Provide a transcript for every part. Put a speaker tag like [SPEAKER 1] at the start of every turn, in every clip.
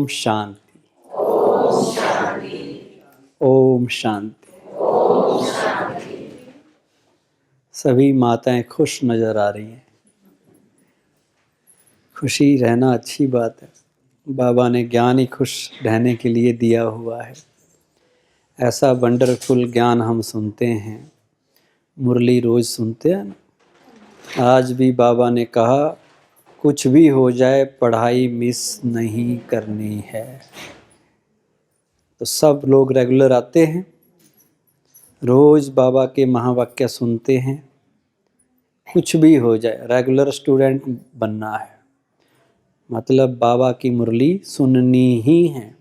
[SPEAKER 1] ओम शांति। ओम शांति। सभी माताएं खुश नजर आ रही हैं। खुशी रहना अच्छी बात है। बाबा ने ज्ञान ही खुश रहने के लिए दिया हुआ है। ऐसा वंडरफुल ज्ञान हम सुनते हैं, मुरली रोज सुनते हैं ना। आज भी बाबा ने कहा कुछ भी हो जाए पढ़ाई मिस नहीं करनी है। तो सब लोग रेगुलर आते हैं, रोज बाबा के महावाक्य सुनते हैं। कुछ भी हो जाए रेगुलर स्टूडेंट बनना है, मतलब बाबा की मुरली सुननी ही है।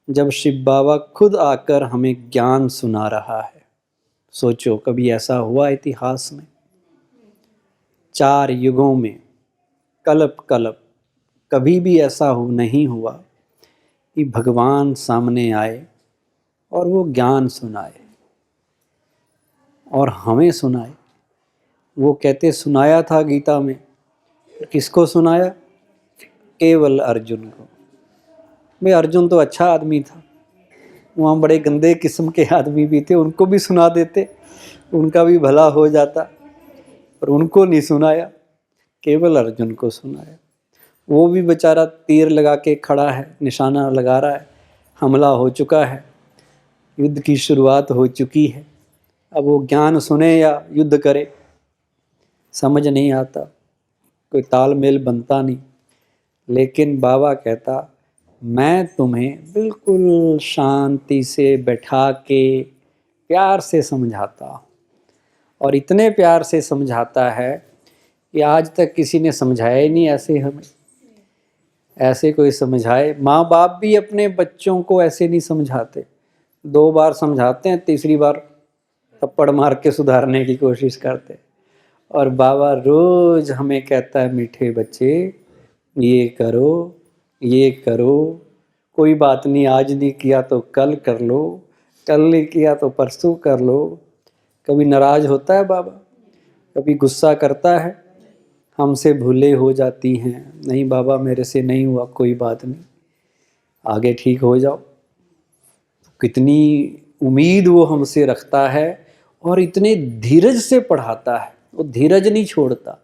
[SPEAKER 1] जब शिव बाबा खुद आकर हमें ज्ञान सुना रहा है, सोचो कभी ऐसा हुआ इतिहास में? 4 युगों में कल्प कल्प कभी भी ऐसा नहीं हुआ कि भगवान सामने आए और वो ज्ञान सुनाए और हमें सुनाए। वो कहते सुनाया था गीता में, किसको सुनाया? केवल अर्जुन को। भाई अर्जुन तो अच्छा आदमी था, वहाँ बड़े गंदे किस्म के आदमी भी थे, उनको भी सुना देते, उनका भी भला हो जाता, पर उनको नहीं सुनाया, केवल अर्जुन को सुनाया। वो भी बेचारा तीर लगा के खड़ा है, निशाना लगा रहा है, हमला हो चुका है, युद्ध की शुरुआत हो चुकी है। अब वो ज्ञान सुने या युद्ध करे समझ नहीं आता, कोई तालमेल बनता नहीं। लेकिन बाबा कहता मैं तुम्हें बिल्कुल शांति से बैठा के प्यार से समझाता हूँ, और इतने प्यार से समझाता है कि आज तक किसी ने समझाया ही नहीं ऐसे हमें। ऐसे कोई समझाए? माँ बाप भी अपने बच्चों को ऐसे नहीं समझाते। 2 बार समझाते हैं, तीसरी बार थप्पड़ मार के सुधारने की कोशिश करते। और बाबा रोज हमें कहता है मीठे बच्चे ये करो, ये करो, कोई बात नहीं, आज नहीं किया तो कल कर लो, कल नहीं किया तो परसों कर लो। कभी नाराज होता है बाबा? कभी गुस्सा करता है? हमसे भूले हो जाती हैं, नहीं बाबा मेरे से नहीं हुआ, कोई बात नहीं, आगे ठीक हो जाओ। कितनी उम्मीद वो हमसे रखता है और इतने धीरज से पढ़ाता है। वो धीरज नहीं छोड़ता।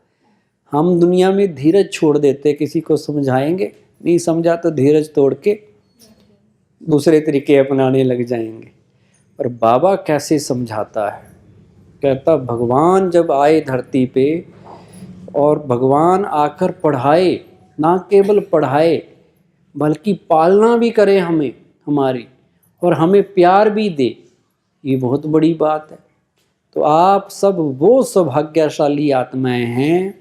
[SPEAKER 1] हम दुनिया में धीरज छोड़ देते, किसी को समझाएंगे नहीं समझा तो धीरज तोड़ के दूसरे तरीके अपनाने लग जाएंगे। पर बाबा कैसे समझाता है? कहता भगवान जब आए धरती पे और भगवान आकर पढ़ाए, ना केवल पढ़ाए बल्कि पालना भी करे हमें, हमारी, और हमें प्यार भी दे, ये बहुत बड़ी बात है। तो आप सब वो सौभाग्यशाली आत्माएं हैं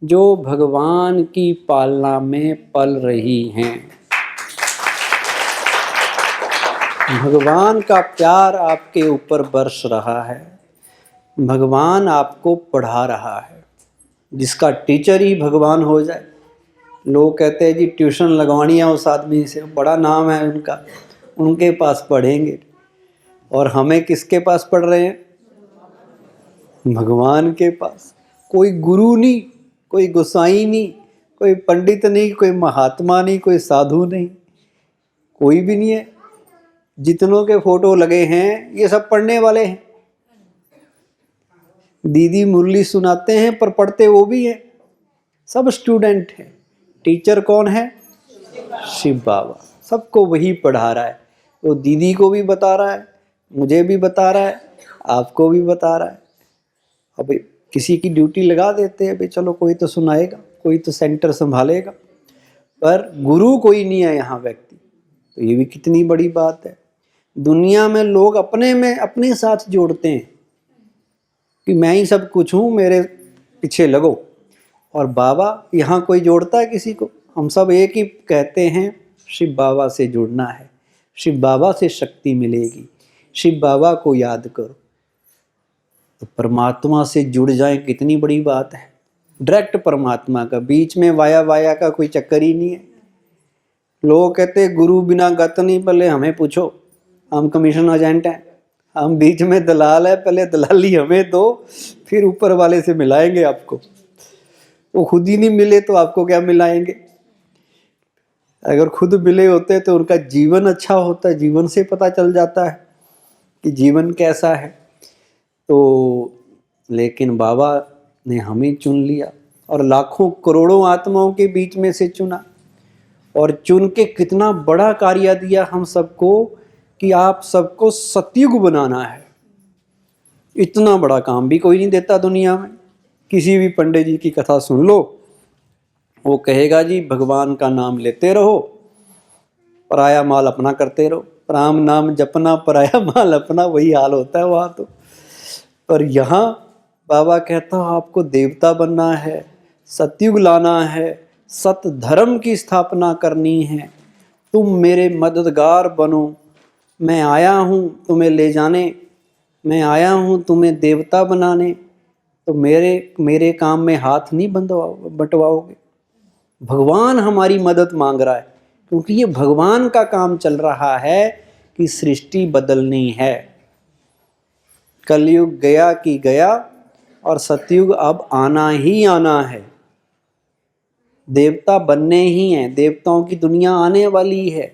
[SPEAKER 1] जो भगवान की पालना में पल रही हैं। भगवान का प्यार आपके ऊपर बरस रहा है, भगवान आपको पढ़ा रहा है। जिसका टीचर ही भगवान हो जाए, लोग कहते हैं जी ट्यूशन लगवानी है उस आदमी से, बड़ा नाम है उनका, उनके पास पढ़ेंगे। और हमें किसके पास पढ़ रहे हैं? भगवान के पास। कोई गुरु नहीं, कोई गोसाई नहीं, कोई पंडित नहीं, कोई महात्मा नहीं, कोई साधु नहीं, कोई भी नहीं है। जितनों के फोटो लगे हैं ये सब पढ़ने वाले हैं। दीदी मुरली सुनाते हैं पर पढ़ते वो भी हैं। सब स्टूडेंट हैं। टीचर कौन है? शिव बाबा। सबको वही पढ़ा रहा है। वो दीदी को भी बता रहा है, मुझे भी बता रहा है, आपको भी बता रहा है। अब किसी की ड्यूटी लगा देते हैं, भाई चलो कोई तो सुनाएगा, कोई तो सेंटर संभालेगा, पर गुरु कोई नहीं है यहाँ व्यक्ति। तो ये भी कितनी बड़ी बात है। दुनिया में लोग अपने में अपने साथ जोड़ते हैं कि मैं ही सब कुछ हूँ, मेरे पीछे लगो। और बाबा यहाँ कोई जोड़ता है किसी को? हम सब एक ही कहते हैं, शिव बाबा से जुड़ना है, शिव बाबा से शक्ति मिलेगी, शिव बाबा को याद करो। तो परमात्मा से जुड़ जाए, कितनी बड़ी बात है। डायरेक्ट परमात्मा का, बीच में वाया वाया का कोई चक्कर ही नहीं है। लोग कहते गुरु बिना गत नहीं, पहले हमें पूछो, हम कमीशन एजेंट हैं, हम बीच में दलाल है, पहले दलाली हमें दो, फिर ऊपर वाले से मिलाएंगे आपको। वो खुद ही नहीं मिले तो आपको क्या मिलाएंगे? अगर खुद मिले होते तो उनका जीवन अच्छा होता, जीवन से पता चल जाता है कि जीवन कैसा है। तो लेकिन बाबा ने हमें चुन लिया और लाखों करोड़ों आत्माओं के बीच में से चुना, और चुन के कितना बड़ा कार्य दिया हम सबको कि आप सबको सतयुग बनाना है। इतना बड़ा काम भी कोई नहीं देता दुनिया में। किसी भी पंडित जी की कथा सुन लो, वो कहेगा जी भगवान का नाम लेते रहो, पराया माल अपना करते रहो, राम नाम जपना पराया माल अपना, वही हाल होता है वहाँ तो। पर यहाँ बाबा कहता आपको देवता बनना है, सतयुग लाना है, सत धर्म की स्थापना करनी है, तुम मेरे मददगार बनो। मैं आया हूँ तुम्हें ले जाने, मैं आया हूँ तुम्हें देवता बनाने, तो मेरे काम में हाथ नहीं बंटवाओगे। भगवान हमारी मदद मांग रहा है, क्योंकि ये भगवान का काम चल रहा है कि सृष्टि बदलनी है। कलयुग गया कि गया और सतयुग अब आना ही आना है। देवता बनने ही हैं, देवताओं की दुनिया आने वाली है।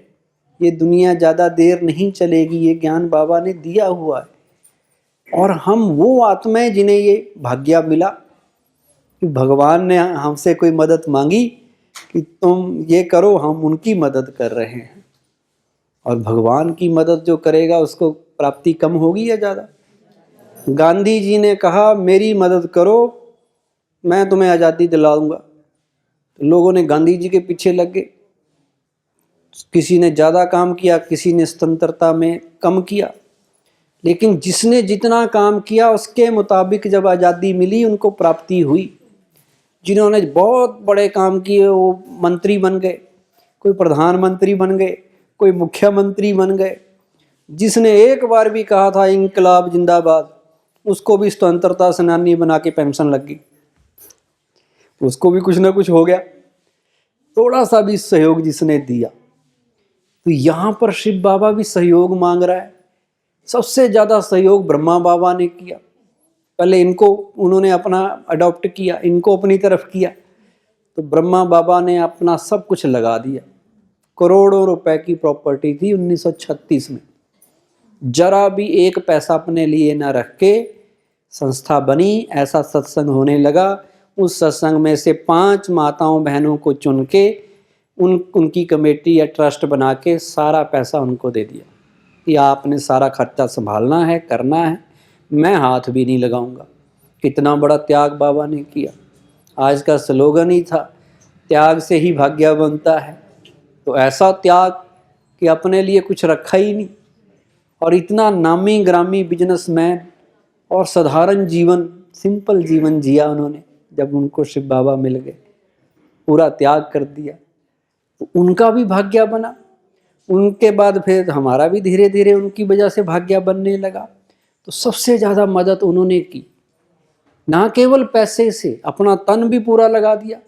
[SPEAKER 1] ये दुनिया ज़्यादा देर नहीं चलेगी, ये ज्ञान बाबा ने दिया हुआ है। और हम वो आत्माएं जिन्हें ये भाग्य मिला कि भगवान ने हमसे कोई मदद मांगी कि तुम ये करो, हम उनकी मदद कर रहे हैं। और भगवान की मदद जो करेगा उसको प्राप्ति कम होगी या ज़्यादा? गांधी जी ने कहा मेरी मदद करो, मैं तुम्हें आज़ादी दिलाऊंगा। तो लोगों ने गांधी जी के पीछे लग गए। किसी ने ज़्यादा काम किया, किसी ने स्वतंत्रता में कम किया, लेकिन जिसने जितना काम किया उसके मुताबिक जब आज़ादी मिली उनको प्राप्ति हुई। जिन्होंने बहुत बड़े काम किए वो मंत्री बन गए, कोई प्रधानमंत्री बन गए, कोई मुख्यमंत्री बन गए। जिसने एक बार भी कहा था इंकलाब जिंदाबाद, उसको भी स्वतंत्रता सेनानी बना के पेंशन लग गई, उसको भी कुछ ना कुछ हो गया। थोड़ा सा भी सहयोग जिसने दिया। तो यहाँ पर शिव बाबा भी सहयोग मांग रहा है। सबसे ज़्यादा सहयोग ब्रह्मा बाबा ने किया। पहले इनको उन्होंने अपना अडॉप्ट किया, इनको अपनी तरफ किया, तो ब्रह्मा बाबा ने अपना सब कुछ लगा दिया। करोड़ों रुपए की प्रॉपर्टी थी 1936 में। जरा भी एक पैसा अपने लिए न रख के संस्था बनी। ऐसा सत्संग होने लगा, उस सत्संग में से 5 माताओं बहनों को चुन के उनकी कमेटी या ट्रस्ट बना के सारा पैसा उनको दे दिया कि आपने सारा खर्चा संभालना है, करना है, मैं हाथ भी नहीं लगाऊंगा। कितना बड़ा त्याग बाबा ने किया। आज का स्लोगन ही था, त्याग से ही भाग्य बनता है। तो ऐसा त्याग कि अपने लिए कुछ रखा ही नहीं, और इतना नामी ग्रामी बिजनेसमैन और साधारण जीवन, सिंपल जीवन जिया उन्होंने। जब उनको शिव बाबा मिल गए, पूरा त्याग कर दिया, तो उनका भी भाग्य बना। उनके बाद फिर हमारा भी धीरे धीरे उनकी वजह से भाग्य बनने लगा। तो सबसे ज़्यादा मदद उन्होंने की, ना केवल पैसे से, अपना तन भी पूरा लगा दिया,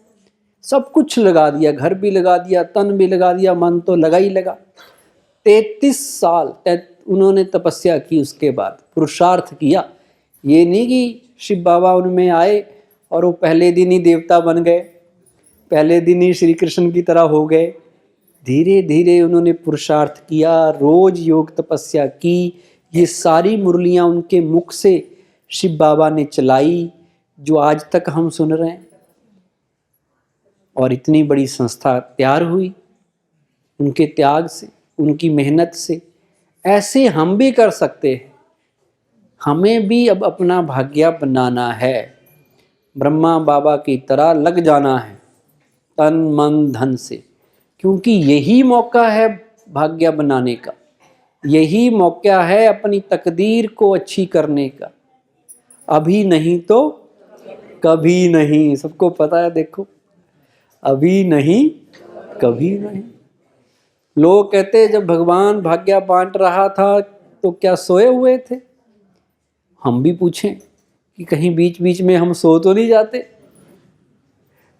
[SPEAKER 1] सब कुछ लगा दिया, घर भी लगा दिया, तन भी लगा दिया, मन तो लगा ही लगा। 33 साल उन्होंने तपस्या की, उसके बाद पुरुषार्थ किया। ये नहीं कि शिव बाबा उनमें आए और वो पहले दिन ही देवता बन गए, पहले दिन ही श्री कृष्ण की तरह हो गए। धीरे धीरे उन्होंने पुरुषार्थ किया, रोज योग तपस्या की। ये सारी मुरलियाँ उनके मुख से शिव बाबा ने चलाई, जो आज तक हम सुन रहे हैं। और इतनी बड़ी संस्था तैयार हुई उनके त्याग से, उनकी मेहनत से। ऐसे हम भी कर सकते हैं। हमें भी अब अपना भाग्य बनाना है, ब्रह्मा बाबा की तरह लग जाना है तन मन धन से, क्योंकि यही मौका है भाग्य बनाने का, यही मौका है अपनी तकदीर को अच्छी करने का। अभी नहीं तो कभी नहीं, सबको पता है। देखो, अभी नहीं कभी नहीं। लोग कहते जब भगवान भाग्य बांट रहा था तो क्या सोए हुए थे? हम भी पूछें कि कहीं बीच बीच में हम सो तो नहीं जाते,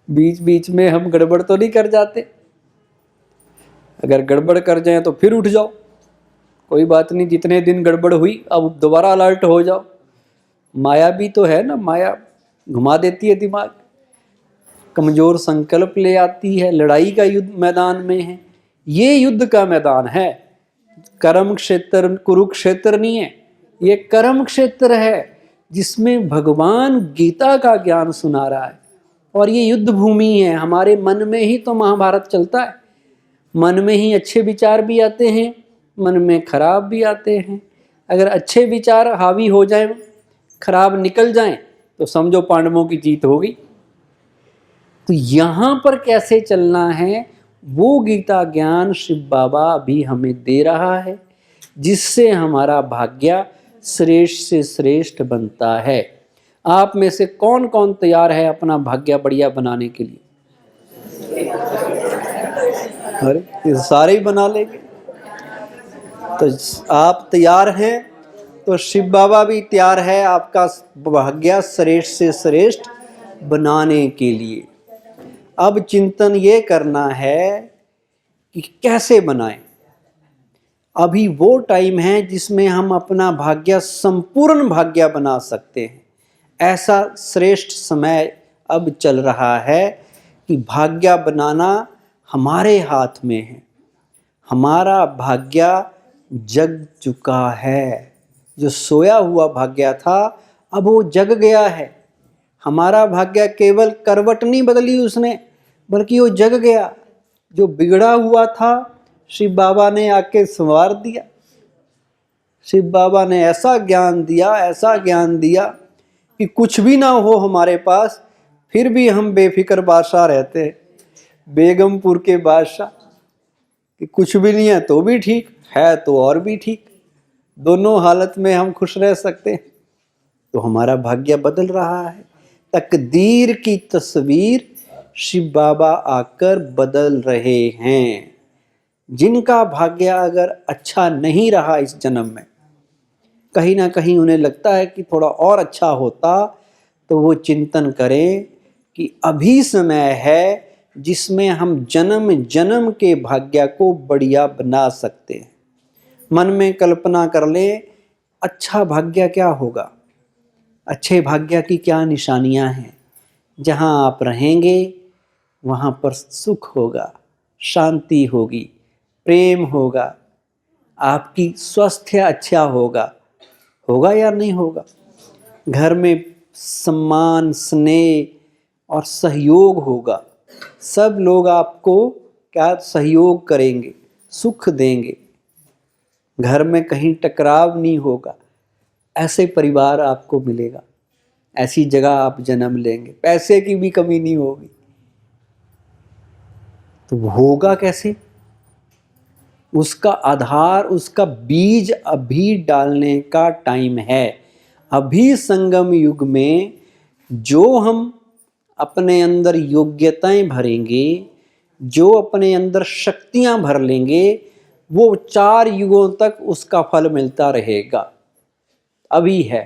[SPEAKER 1] बीच बीच में हम गड़बड़ तो नहीं कर जाते? अगर गड़बड़ कर जाए तो फिर उठ जाओ, कोई बात नहीं, जितने दिन गड़बड़ हुई अब दोबारा अलर्ट हो जाओ। माया भी तो है ना, माया घुमा देती है दिमाग, कमजोर संकल्प ले आती है। लड़ाई का युद्ध मैदान में है, ये युद्ध का मैदान है, कर्म क्षेत्र कुरुक्षेत्र नहीं है, ये कर्म क्षेत्र है जिसमें भगवान गीता का ज्ञान सुना रहा है। और ये युद्ध भूमि है, हमारे मन में ही तो महाभारत चलता है। मन में ही अच्छे विचार भी आते हैं, मन में खराब भी आते हैं। अगर अच्छे विचार हावी हो जाएं, खराब निकल जाएं, तो समझो पांडवों की जीत हो गई। तो यहाँ पर कैसे चलना है वो गीता ज्ञान शिव बाबा अभी हमें दे रहा है, जिससे हमारा भाग्य श्रेष्ठ से श्रेष्ठ बनता है। आप में से कौन कौन तैयार है अपना भाग्य बढ़िया बनाने के लिए? अरे ये सारे ही बना लेंगे। तो आप तैयार हैं तो शिव बाबा भी तैयार है आपका भाग्य श्रेष्ठ से श्रेष्ठ बनाने के लिए। अब चिंतन ये करना है कि कैसे बनाएं। अभी वो टाइम है जिसमें हम अपना भाग्य संपूर्ण भाग्य बना सकते हैं। ऐसा श्रेष्ठ समय अब चल रहा है कि भाग्य बनाना हमारे हाथ में है। हमारा भाग्य जग चुका है। जो सोया हुआ भाग्य था अब वो जग गया है। हमारा भाग्य केवल करवट नहीं बदली उसने, बल्कि वो जग गया। जो बिगड़ा हुआ था शिव बाबा ने आके संवार दिया। शिव बाबा ने ऐसा ज्ञान दिया, ऐसा ज्ञान दिया कि कुछ भी ना हो हमारे पास, फिर भी हम बेफिक्र बादशाह रहते हैं। बेगमपुर के बादशाह कि कुछ भी नहीं है तो भी ठीक है, तो और भी ठीक, दोनों हालत में हम खुश रह सकते हैं। तो हमारा भाग्य बदल रहा है। तकदीर की तस्वीर शिव बाबा आकर बदल रहे हैं। जिनका भाग्य अगर अच्छा नहीं रहा इस जन्म में, कहीं ना कहीं उन्हें लगता है कि थोड़ा और अच्छा होता, तो वो चिंतन करें कि अभी समय है जिसमें हम जन्म जन्म के भाग्य को बढ़िया बना सकते हैं। मन में कल्पना कर ले अच्छा भाग्य क्या होगा, अच्छे भाग्य की क्या निशानियां हैं। जहां आप रहेंगे वहां पर सुख होगा, शांति होगी, प्रेम होगा, आपकी स्वास्थ्य अच्छा होगा। होगा या नहीं होगा? घर में सम्मान, स्नेह और सहयोग होगा। सब लोग आपको क्या सहयोग करेंगे, सुख देंगे। घर में कहीं टकराव नहीं होगा। ऐसे परिवार आपको मिलेगा, ऐसी जगह आप जन्म लेंगे, पैसे की भी कमी नहीं होगी। तो होगा कैसे? उसका आधार, उसका बीज अभी डालने का टाइम है। अभी संगम युग में जो हम अपने अंदर योग्यताएं भरेंगे, जो अपने अंदर शक्तियां भर लेंगे, वो 4 युगों तक उसका फल मिलता रहेगा। अभी है।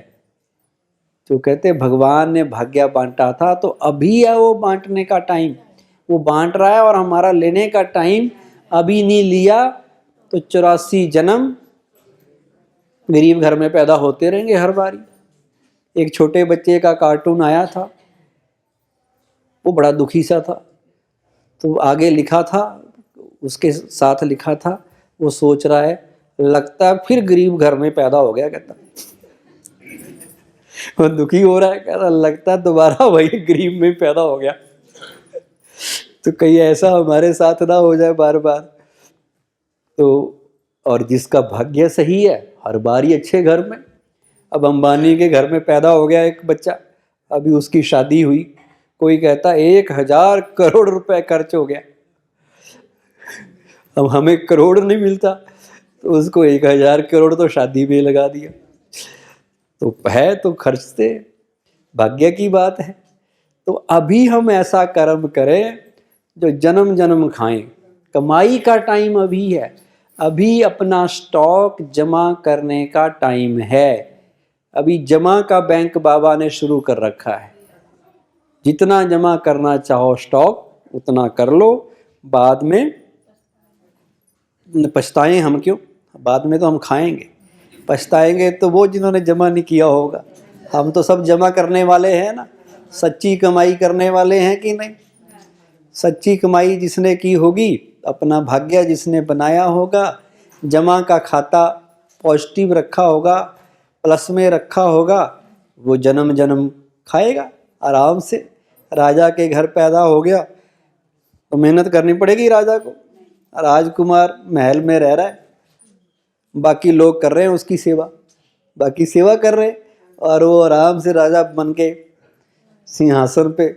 [SPEAKER 1] जो कहते भगवान ने भाग्य बांटा था, तो अभी है वो बांटने का टाइम। वो बांट रहा है और हमारा लेने का टाइम अभी नहीं लिया तो 84 जन्म गरीब घर में पैदा होते रहेंगे हर बारी। एक छोटे बच्चे का कार्टून आया था, वो बड़ा दुखी सा था। तो आगे लिखा था, उसके साथ लिखा था, वो सोच रहा है लगता है फिर गरीब घर में पैदा हो गया। कहता वो दुखी हो रहा है, कहता लगता है दोबारा वही गरीब में पैदा हो गया। तो कहीं ऐसा हमारे साथ ना हो जाए बार बार। तो और जिसका भाग्य सही है हर बार ही अच्छे घर में। अब अंबानी के घर में पैदा हो गया एक बच्चा, अभी उसकी शादी हुई, कोई कहता 1000 करोड़ रुपए खर्च हो गया। अब हमें करोड़ नहीं मिलता तो उसको 1000 करोड़ तो शादी में लगा दिया। तो है तो खर्चते, भाग्य की बात है। तो अभी हम ऐसा कर्म करें जो जन्म जन्म खाएं। कमाई का टाइम अभी है। अभी अपना स्टॉक जमा करने का टाइम है। अभी जमा का बैंक बाबा ने शुरू कर रखा है। जितना जमा करना चाहो स्टॉक उतना कर लो, बाद में पछताएं हम क्यों? बाद में तो हम खाएंगे, पछताएंगे तो वो जिन्होंने जमा नहीं किया होगा। हम तो सब जमा करने वाले हैं ना, सच्ची कमाई करने वाले हैं कि नहीं? सच्ची कमाई जिसने की होगी अपना भाग्य जिसने बनाया होगा, जमा का खाता पॉजिटिव रखा होगा, प्लस में रखा होगा, वो जन्म जन्म खाएगा आराम से। राजा के घर पैदा हो गया तो मेहनत करनी पड़ेगी राजा को। राजकुमार महल में रह रहा है, बाकी लोग कर रहे हैं उसकी सेवा, बाकी सेवा कर रहे हैं, और वो आराम से राजा बन के सिंहासन पे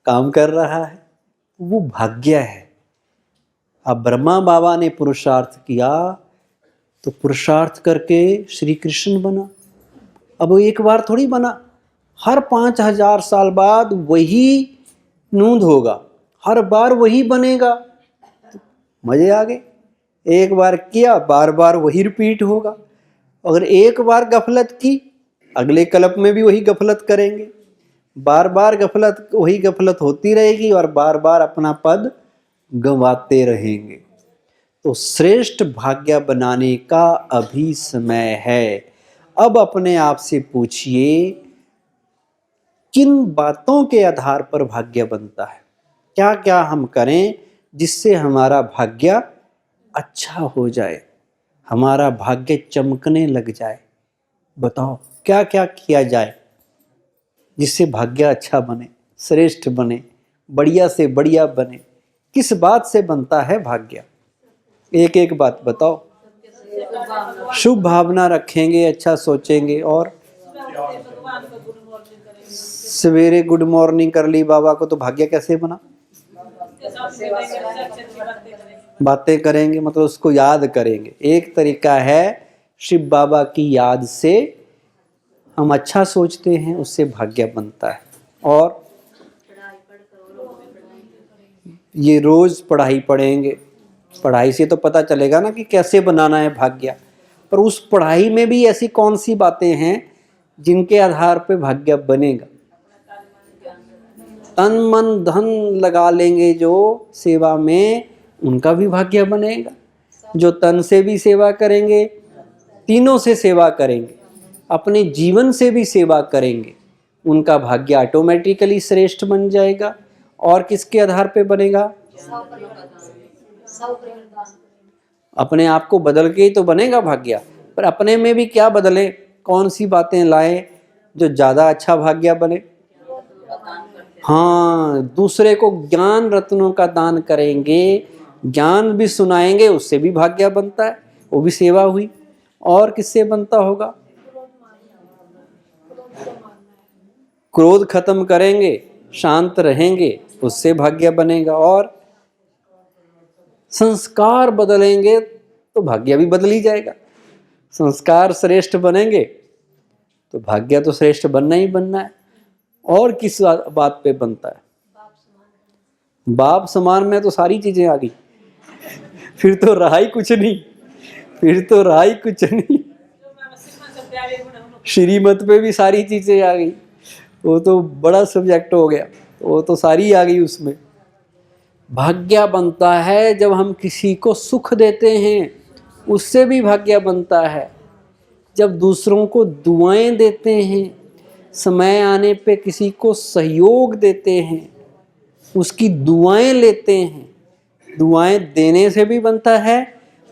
[SPEAKER 1] काम कर रहा है। वो भाग्य है। अब ब्रह्मा बाबा ने पुरुषार्थ किया तो पुरुषार्थ करके श्री कृष्ण बना। अब वो एक बार थोड़ी बना, हर 5000 साल बाद वही नूंद होगा, हर बार वही बनेगा। तो मजे आ गए। एक बार किया, बार बार वही रिपीट होगा। अगर एक बार गफलत की, अगले कल्प में भी वही गफलत करेंगे, बार बार गफलत, वही गफलत होती रहेगी और बार बार अपना पद गंवाते रहेंगे। तो श्रेष्ठ भाग्य बनाने का अभी समय है। अब अपने आप से पूछिए, किन बातों के आधार पर भाग्य बनता है? क्या क्या हम करें जिससे हमारा भाग्य अच्छा हो जाए, हमारा भाग्य चमकने लग जाए? बताओ क्या क्या किया जाए जिससे भाग्य अच्छा बने, श्रेष्ठ बने, बढ़िया से बढ़िया बने? किस बात से बनता है भाग्य? एक एक बात बताओ। शुभ भावना रखेंगे, अच्छा सोचेंगे, और सवेरे गुड मॉर्निंग कर ली बाबा को तो भाग्य कैसे बना? बातें करेंगे, मतलब उसको याद करेंगे। एक तरीका है, शिव बाबा की याद से हम अच्छा सोचते हैं, उससे भाग्य बनता है। और ये रोज पढ़ाई पढ़ेंगे, पढ़ाई से तो पता चलेगा ना कि कैसे बनाना है भाग्य। पर उस पढ़ाई में भी ऐसी कौन सी बातें हैं जिनके आधार पे भाग्य बनेगा? तन मन धन लगा लेंगे जो सेवा में, उनका भी भाग्य बनेगा। जो तन से भी सेवा करेंगे, तीनों से सेवा करेंगे, अपने जीवन से भी सेवा करेंगे, उनका भाग्य ऑटोमेटिकली श्रेष्ठ बन जाएगा। और किसके आधार पे बनेगा? अपने आप को बदल के ही तो बनेगा भाग्य। पर अपने में भी क्या बदलें, कौन सी बातें लाएं जो ज्यादा अच्छा भाग्य बने? हाँ, दूसरे को ज्ञान रत्नों का दान करेंगे, ज्ञान भी सुनाएंगे, उससे भी भाग्य बनता है, वो भी सेवा हुई। और किससे बनता होगा? क्रोध खत्म करेंगे, शांत रहेंगे, उससे भाग्य बनेगा। और संस्कार बदलेंगे तो भाग्य भी बदल ही जाएगा। संस्कार श्रेष्ठ बनेंगे तो भाग्य तो श्रेष्ठ बनना ही बनना है। और किस बात पे बनता है? बाप समान में तो सारी चीजें आ गई, फिर तो रहा ही कुछ नहीं, फिर तो रहा ही कुछ नहीं। श्रीमत पे भी सारी चीजें आ गई, वो तो बड़ा सब्जेक्ट हो गया, वो तो सारी आ गई उसमें। भाग्य बनता है जब हम किसी को सुख देते हैं, उससे भी भाग्य बनता है। जब दूसरों को दुआएं देते हैं, समय आने पे किसी को सहयोग देते हैं, उसकी दुआएं लेते हैं, दुआएं देने से भी बनता है।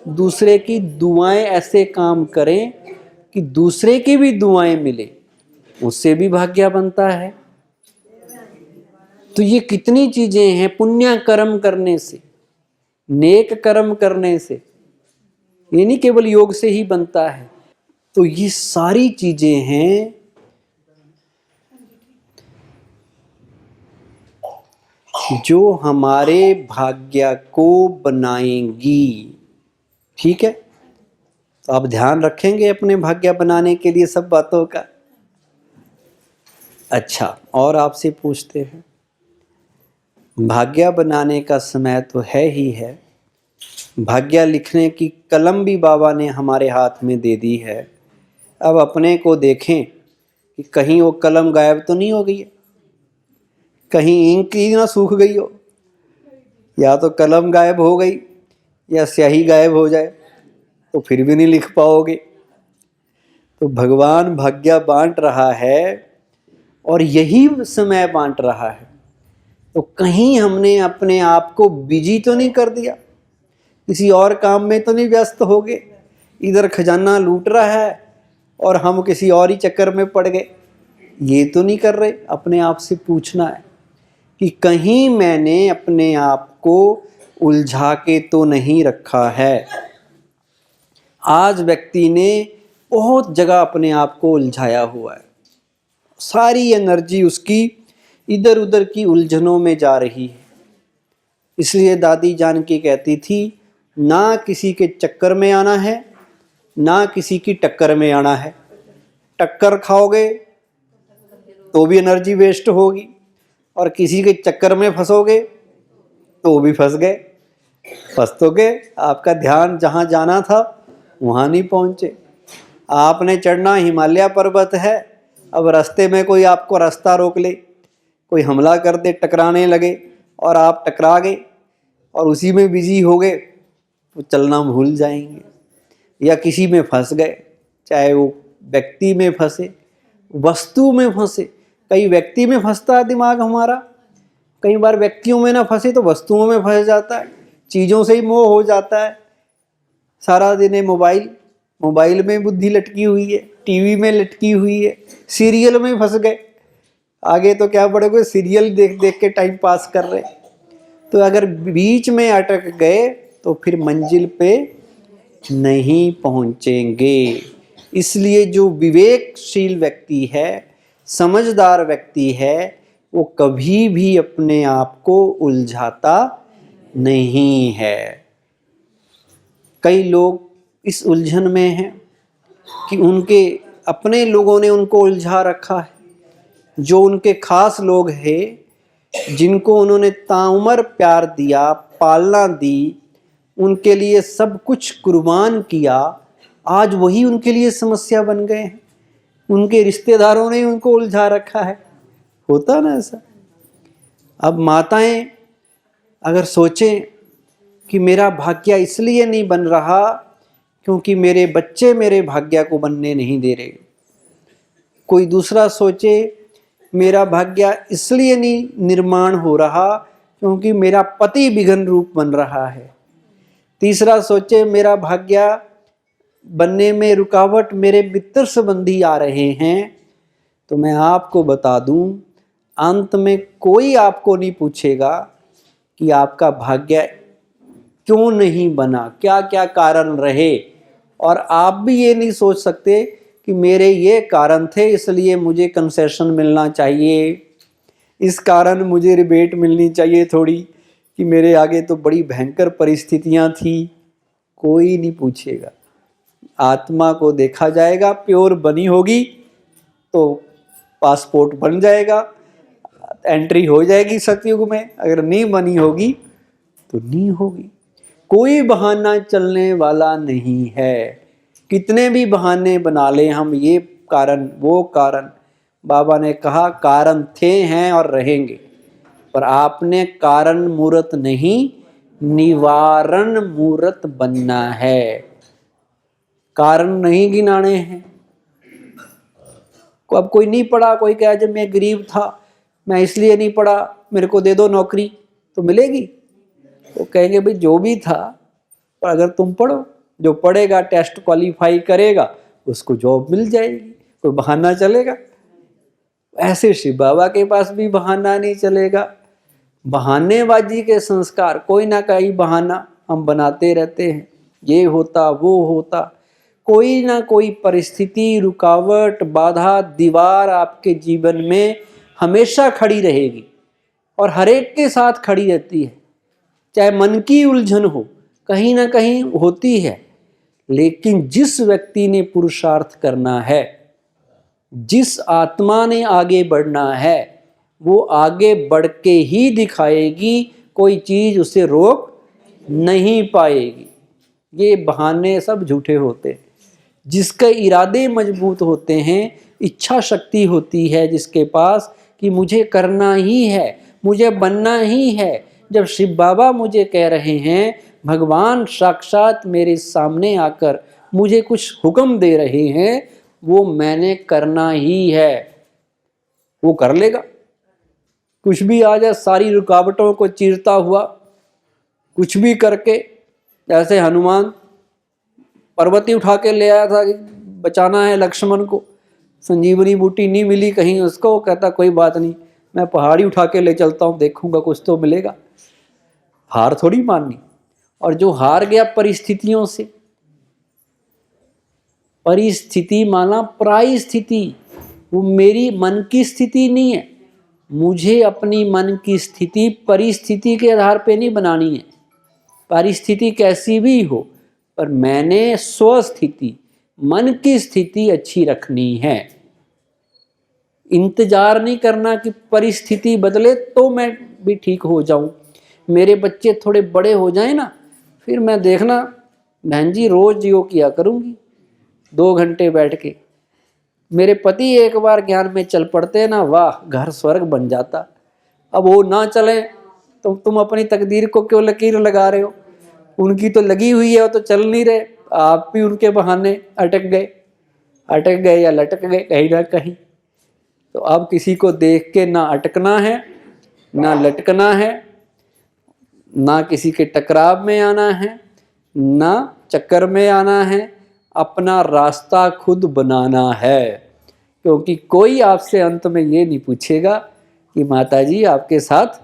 [SPEAKER 1] दूसरे की दुआएं ऐसे काम करें कि दूसरे की भी दुआएं मिले, उससे भी भाग्य बनता है। तो ये कितनी चीजें हैं। पुण्य कर्म करने से, नेक कर्म करने से, ये नहीं केवल योग से ही बनता है। तो ये सारी चीजें हैं जो हमारे भाग्य को बनाएंगी। ठीक है, तो आप ध्यान रखेंगे अपने भाग्य बनाने के लिए सब बातों का। अच्छा, और आपसे पूछते हैं, भाग्य बनाने का समय तो है ही है, भाग्य लिखने की कलम भी बाबा ने हमारे हाथ में दे दी है। अब अपने को देखें कि कहीं वो कलम गायब तो नहीं हो गई है, कहीं इंक ही ना सूख गई हो, या तो कलम गायब हो गई या स्याही गायब हो जाए तो फिर भी नहीं लिख पाओगे। तो भगवान भाग्य बांट रहा है और यही समय बांट रहा है। तो कहीं हमने अपने आप को बिजी तो नहीं कर दिया, किसी और काम में तो नहीं व्यस्त हो गए, इधर खजाना लूट रहा है और हम किसी और ही चक्कर में पड़ गए, ये तो नहीं कर रहे। अपने आप से पूछना है कि कहीं मैंने अपने आप को उलझा के तो नहीं रखा है। आज व्यक्ति ने बहुत जगह अपने आप को उलझाया हुआ है, सारी एनर्जी उसकी इधर उधर की उलझनों में जा रही है। इसलिए दादी जानकी कहती थी, ना किसी के चक्कर में आना है, ना किसी की टक्कर में आना है। टक्कर खाओगे तो भी एनर्जी वेस्ट होगी, और किसी के चक्कर में फंसोगे तो भी फंस गए। फंस तो गए, आपका ध्यान जहाँ जाना था वहाँ नहीं पहुँचे। आपने चढ़ना हिमालय पर्वत है, अब रास्ते में कोई आपको रास्ता रोक ले, कोई हमला कर दे, टकराने लगे और आप टकरा गए और उसी में बिजी हो गए, तो चलना भूल जाएंगे। या किसी में फंस गए, चाहे वो व्यक्ति में फंसे, वस्तु में फंसे। कई व्यक्ति में फंसता है दिमाग हमारा, कई बार व्यक्तियों में ना फंसे तो वस्तुओं में फंस जाता है, चीज़ों से ही मोह हो जाता है। सारा दिन मोबाइल में बुद्धि लटकी हुई है, टीवी में लटकी हुई है, सीरियल में फंस गए। आगे तो क्या बढ़ोगे, सीरियल देख देख के टाइम पास कर रहे। तो अगर बीच में अटक गए तो फिर मंजिल पे नहीं पहुंचेंगे। इसलिए जो विवेकशील व्यक्ति है, समझदार व्यक्ति है, वो कभी भी अपने आप को उलझाता नहीं है। कई लोग इस उलझन में हैं कि उनके अपने लोगों ने उनको उलझा रखा है। जो उनके खास लोग हैं, जिनको उन्होंने ताउम्र प्यार दिया, पालना दी, उनके लिए सब कुछ कुर्बान किया, आज वही उनके लिए समस्या बन गए हैं। उनके रिश्तेदारों ने उनको उलझा रखा है। होता ना ऐसा। अब माताएं अगर सोचें कि मेरा भाग्य इसलिए नहीं बन रहा क्योंकि मेरे बच्चे मेरे भाग्य को बनने नहीं दे रहे, कोई दूसरा सोचे मेरा भाग्य इसलिए नहीं निर्माण हो रहा क्योंकि मेरा पति विघ्न रूप बन रहा है, तीसरा सोचे मेरा भाग्य बनने में रुकावट मेरे मित्र संबंधी आ रहे हैं, तो मैं आपको बता दूं, अंत में कोई आपको नहीं पूछेगा कि आपका भाग्य क्यों नहीं बना, क्या क्या कारण रहे। और आप भी ये नहीं सोच सकते कि मेरे ये कारण थे इसलिए मुझे कंसेशन मिलना चाहिए, इस कारण मुझे रिबेट मिलनी चाहिए थोड़ी, कि मेरे आगे तो बड़ी भयंकर परिस्थितियां थी। कोई नहीं पूछेगा। आत्मा को देखा जाएगा, प्योर बनी होगी तो पासपोर्ट बन जाएगा, एंट्री हो जाएगी सतयुग में, अगर नहीं बनी होगी तो नहीं होगी। कोई बहाना चलने वाला नहीं है। कितने भी बहाने बना ले हम, ये कारण वो कारण, बाबा ने कहा कारण थे, हैं और रहेंगे, पर आपने कारण मूर्त नहीं, निवारण मूर्त बनना है। कारण नहीं गिनाने हैं। अब कोई नहीं पढ़ा, कोई कहे जब मैं गरीब था मैं इसलिए नहीं पढ़ा, मेरे को दे दो नौकरी तो मिलेगी। तो कहेंगे भाई जो भी था, पर अगर तुम पढ़ो, जो पढ़ेगा टेस्ट क्वालिफाई करेगा उसको जॉब मिल जाएगी। कोई बहाना चलेगा? ऐसे शिव बाबा के पास भी बहाना नहीं चलेगा। बहानेबाजी के संस्कार, कोई ना कोई बहाना हम बनाते रहते हैं, ये होता वो होता, कोई ना कोई परिस्थिति, रुकावट, बाधा, दीवार आपके जीवन में हमेशा खड़ी रहेगी और हर एक के साथ खड़ी रहती है। चाहे मन की उलझन हो, कहीं ना कहीं होती है, लेकिन जिस व्यक्ति ने पुरुषार्थ करना है, जिस आत्मा ने आगे बढ़ना है, वो आगे बढ़ के ही दिखाएगी, कोई चीज उसे रोक नहीं पाएगी। ये बहाने सब झूठे होते हैं। जिसके इरादे मजबूत होते हैं, इच्छा शक्ति होती है जिसके पास कि मुझे करना ही है, मुझे बनना ही है। जब शिव बाबा मुझे कह रहे हैं, भगवान साक्षात मेरे सामने आकर मुझे कुछ हुक्म दे रहे हैं, वो मैंने करना ही है, वो कर लेगा। कुछ भी आ जाए सारी रुकावटों को चीरता हुआ, कुछ भी करके, ऐसे हनुमान पर्वत ही उठा के ले आया था कि बचाना है लक्ष्मण को। संजीवनी बूटी नहीं मिली कहीं उसको, कहता कोई बात नहीं, मैं पहाड़ी उठा के ले चलता हूँ, देखूंगा कुछ तो मिलेगा। हार थोड़ी माननी। और जो हार गया परिस्थितियों से, परिस्थिति माना पराई स्थिति, वो मेरी मन की स्थिति नहीं है। मुझे अपनी मन की स्थिति परिस्थिति के आधार पे नहीं बनानी है। परिस्थिति कैसी भी हो, पर मैंने स्वस्थिति, मन की स्थिति अच्छी रखनी है। इंतजार नहीं करना कि परिस्थिति बदले तो मैं भी ठीक हो जाऊं। मेरे बच्चे थोड़े बड़े हो जाएं ना, फिर मैं देखना बहन जी रोज योग किया करूंगी 2 घंटे बैठ के। मेरे पति एक बार ज्ञान में चल पड़ते ना, वाह घर स्वर्ग बन जाता। अब वो ना चले तो तुम अपनी तकदीर को क्यों लकीर लगा रहे हो? उनकी तो लगी हुई है, वो तो चल नहीं रहे, आप भी उनके बहाने अटक गए या लटक गए कहीं ना कहीं। तो अब किसी को देख के ना अटकना है, ना लटकना है, ना किसी के टकराव में आना है, ना चक्कर में आना है। अपना रास्ता खुद बनाना है, क्योंकि कोई आपसे अंत में ये नहीं पूछेगा कि माता जी आपके साथ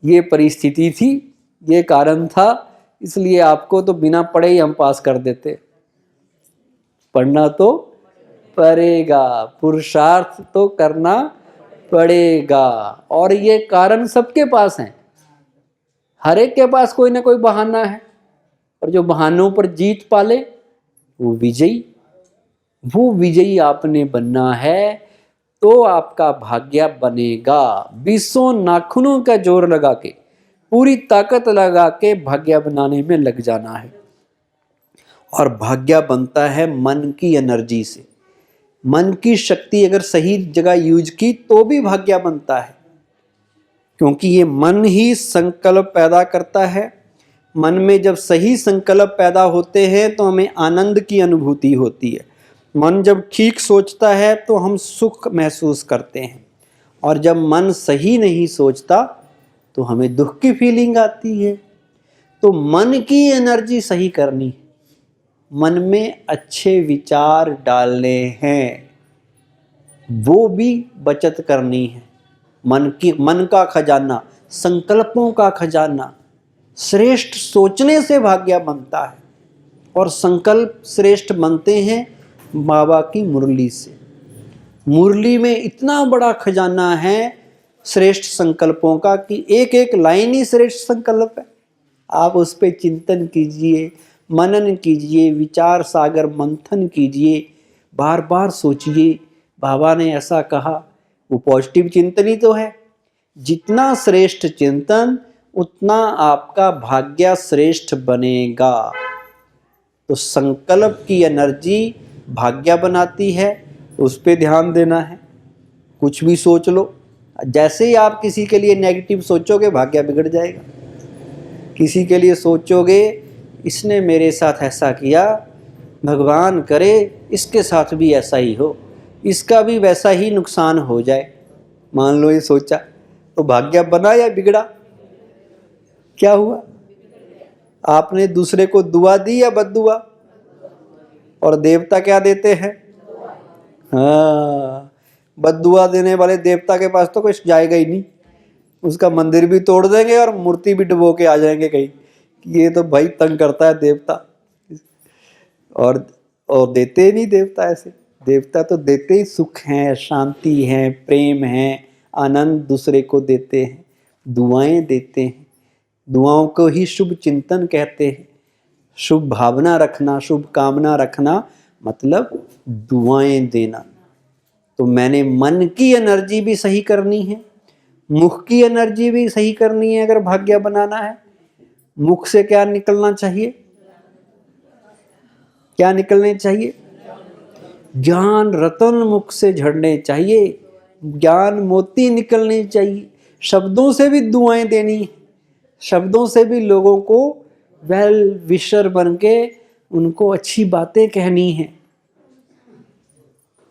[SPEAKER 1] ये परिस्थिति थी, ये कारण था, इसलिए आपको तो बिना पढ़े ही हम पास कर देते। पढ़ना तो पड़ेगा, पुरुषार्थ तो करना पड़ेगा। और ये कारण सबके पास हैं, हर एक के पास कोई ना कोई बहाना है। और जो बहानों पर जीत पाले वो विजयी आपने बनना है, तो आपका भाग्य बनेगा। 20 नाखूनों का जोर लगा के, पूरी ताकत लगा के भाग्य बनाने में लग जाना है। और भाग्य बनता है मन की एनर्जी से। मन की शक्ति अगर सही जगह यूज की तो भी भाग्य बनता है, क्योंकि ये मन ही संकल्प पैदा करता है। मन में जब सही संकल्प पैदा होते हैं तो हमें आनंद की अनुभूति होती है। मन जब ठीक सोचता है तो हम सुख महसूस करते हैं, और जब मन सही नहीं सोचता तो हमें दुख की फीलिंग आती है। तो मन की एनर्जी सही करनी है, मन में अच्छे विचार डालने हैं, वो भी बचत करनी है। मन का खजाना, संकल्पों का खजाना, श्रेष्ठ सोचने से भाग्य बनता है। और संकल्प श्रेष्ठ बनते हैं बाबा की मुरली से। मुरली में इतना बड़ा खजाना है श्रेष्ठ संकल्पों का कि एक एक लाइन ही श्रेष्ठ संकल्प है। आप उस पर चिंतन कीजिए, मनन कीजिए, विचार सागर मंथन कीजिए, बार बार सोचिए बाबा ने ऐसा कहा। वो पॉजिटिव चिंतन ही तो है। जितना श्रेष्ठ चिंतन उतना आपका भाग्य श्रेष्ठ बनेगा। तो संकल्प की एनर्जी भाग्य बनाती है, उस पे ध्यान देना है। कुछ भी सोच लो, जैसे ही आप किसी के लिए नेगेटिव सोचोगे भाग्य बिगड़ जाएगा। किसी के लिए सोचोगे इसने मेरे साथ ऐसा किया, भगवान करे इसके साथ भी ऐसा ही हो, इसका भी वैसा ही नुकसान हो जाए, मान लो ये सोचा, तो भाग्य बना या बिगड़ा? क्या हुआ? आपने दूसरे को दुआ दी या बद्दुआ? और देवता क्या देते हैं? हाँ, बद्दुआ देने वाले देवता के पास तो कुछ जाएगा ही नहीं। उसका मंदिर भी तोड़ देंगे और मूर्ति भी डुबो के आ जाएंगे कहीं, ये तो भाई तंग करता है देवता। और देते ही नहीं देवता ऐसे। देवता तो देते ही सुख हैं, शांति हैं, प्रेम हैं, आनंद दूसरे को देते हैं, दुआएं देते हैं। दुआओं को ही शुभ चिंतन कहते हैं। शुभ भावना रखना, शुभ कामना रखना मतलब दुआएं देना। तो मैंने मन की एनर्जी भी सही करनी है, मुख की एनर्जी भी सही करनी है। अगर भाग्य बनाना है, मुख से क्या निकलना चाहिए? क्या निकलने चाहिए? ज्ञान रतन मुख से झड़ने चाहिए, ज्ञान मोती निकलने चाहिए। शब्दों से भी दुआएं देनी है, शब्दों से भी लोगों को वेल विशर बन के उनको अच्छी बातें कहनी है।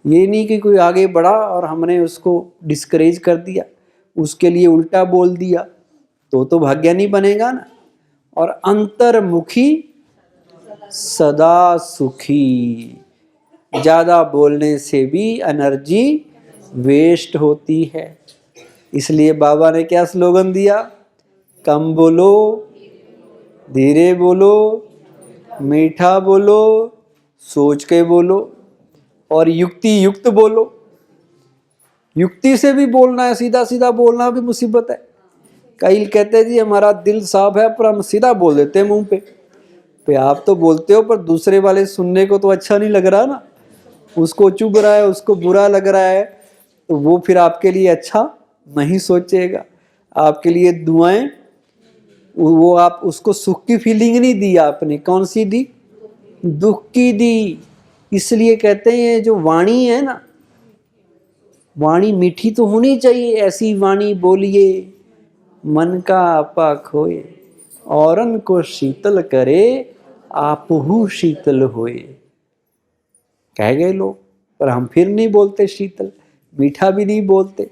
[SPEAKER 1] ये नहीं कि कोई आगे बढ़ा और हमने उसको डिस्करेज कर दिया, उसके लिए उल्टा बोल दिया तो भाग्य नहीं बनेगा ना। और अंतर्मुखी सदा सुखी, ज़्यादा बोलने से भी एनर्जी वेस्ट होती है। इसलिए बाबा ने क्या स्लोगन दिया, कम बोलो, धीरे बोलो, मीठा बोलो, सोच के बोलो और युक्ति युक्त बोलो। युक्ति से भी बोलना है, सीधा सीधा बोलना भी मुसीबत है। कई कहते हैं जी हमारा दिल साफ है पर हम सीधा बोल देते हैं मुंह पे आप तो बोलते हो पर दूसरे वाले सुनने को तो अच्छा नहीं लग रहा ना, उसको चुभ रहा है, उसको बुरा लग रहा है, तो वो फिर आपके लिए अच्छा नहीं सोचेगा। आपके लिए दुआएं, वो आप उसको सुख की फीलिंग नहीं दी आपने, कौन सी दी, दुख की दी। इसलिए कहते हैं जो वाणी है ना, वाणी मीठी तो होनी चाहिए, ऐसी वाणी बोलिए मन का आपा खोए, औरन को शीतल करे आपहु शीतल होए। कह गए लोग, पर हम फिर नहीं बोलते शीतल, मीठा भी नहीं बोलते।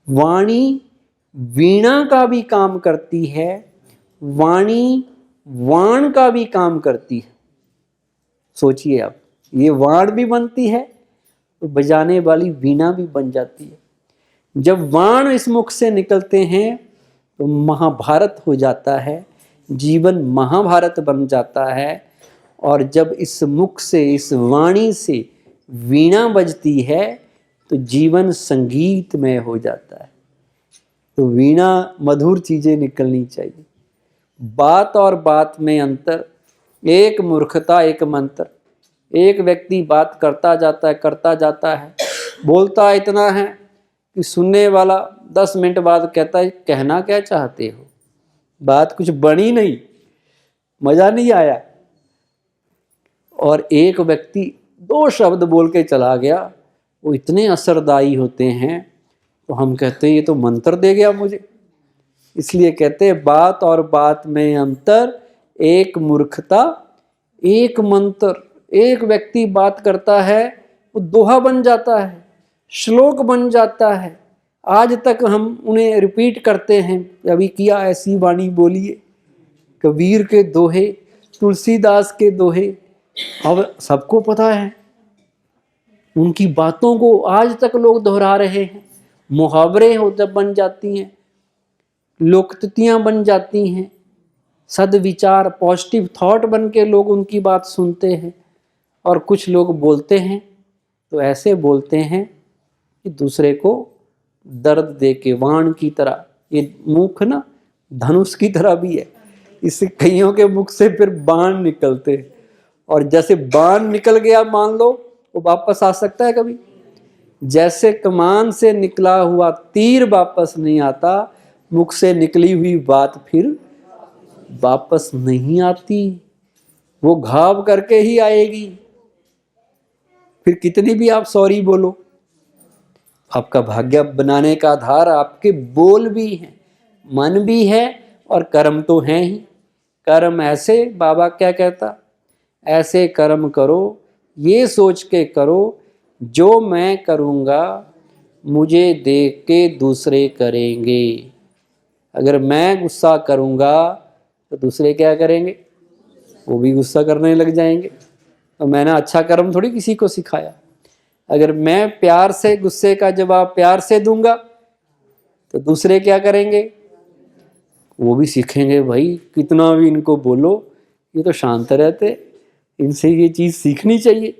[SPEAKER 1] वाणी वीणा का भी काम करती है, वाणी वाण का भी काम करती है। सोचिए आप, ये वाण भी बनती है तो बजाने वाली वीणा भी बन जाती है। जब वाण इस मुख से निकलते हैं तो महाभारत हो जाता है, जीवन महाभारत बन जाता है। और जब इस मुख से, इस वाणी से वीणा बजती है तो जीवन संगीतमय हो जाता है। तो वीणा मधुर चीजें निकलनी चाहिए। बात और बात में अंतर, एक मूर्खता एक मंत्र। एक व्यक्ति बात करता जाता है, बोलता इतना है कि सुनने वाला 10 मिनट बाद कहता है कहना क्या चाहते हो, बात कुछ बनी नहीं, मजा नहीं आया। और एक व्यक्ति 2 शब्द बोल के चला गया, वो इतने असरदायी होते हैं, तो हम कहते हैं ये तो मंत्र दे गया मुझे। इसलिए कहते हैं बात और बात में अंतर, एक मूर्खता एक मंत्र। एक व्यक्ति बात करता है, वो दोहा बन जाता है, श्लोक बन जाता है। आज तक हम उन्हें रिपीट करते हैं, अभी किया ऐसी वाणी बोलिए, कबीर के दोहे, तुलसीदास के दोहे, अब सबको पता है। उनकी बातों को आज तक लोग दोहरा रहे हैं, मुहावरे होते बन जाती हैं, लोकतुतियाँ बन जाती हैं, सदविचार पॉजिटिव थॉट बन के लोग उनकी बात सुनते हैं। और कुछ लोग बोलते हैं तो ऐसे बोलते हैं कि दूसरे को दर्द दे के, वाण की तरह। ये मुख ना धनुष की तरह भी है, इससे कईयों के मुख से फिर बाण निकलते हैं। और जैसे बाण निकल गया मान लो, वो वापस आ सकता है कभी? जैसे कमान से निकला हुआ तीर वापस नहीं आता, मुख से निकली हुई बात फिर वापस नहीं आती, वो घाव करके ही आएगी। फिर कितनी भी आप सॉरी बोलो, आपका भाग्य बनाने का आधार आपके बोल भी हैं, मन भी है और कर्म तो हैं ही। कर्म ऐसे, बाबा क्या कहता, ऐसे कर्म करो, ये सोच के करो, जो मैं करूँगा मुझे देख के दूसरे करेंगे। अगर मैं गुस्सा करूँगा तो दूसरे क्या करेंगे, वो भी गुस्सा करने लग जाएंगे। तो मैंने अच्छा कर्म थोड़ी किसी को सिखाया। अगर मैं प्यार से गुस्से का जवाब प्यार से दूंगा तो दूसरे क्या करेंगे, वो भी सीखेंगे। भाई कितना भी इनको बोलो, ये तो शांत रहते, इनसे ये चीज़ सीखनी चाहिए।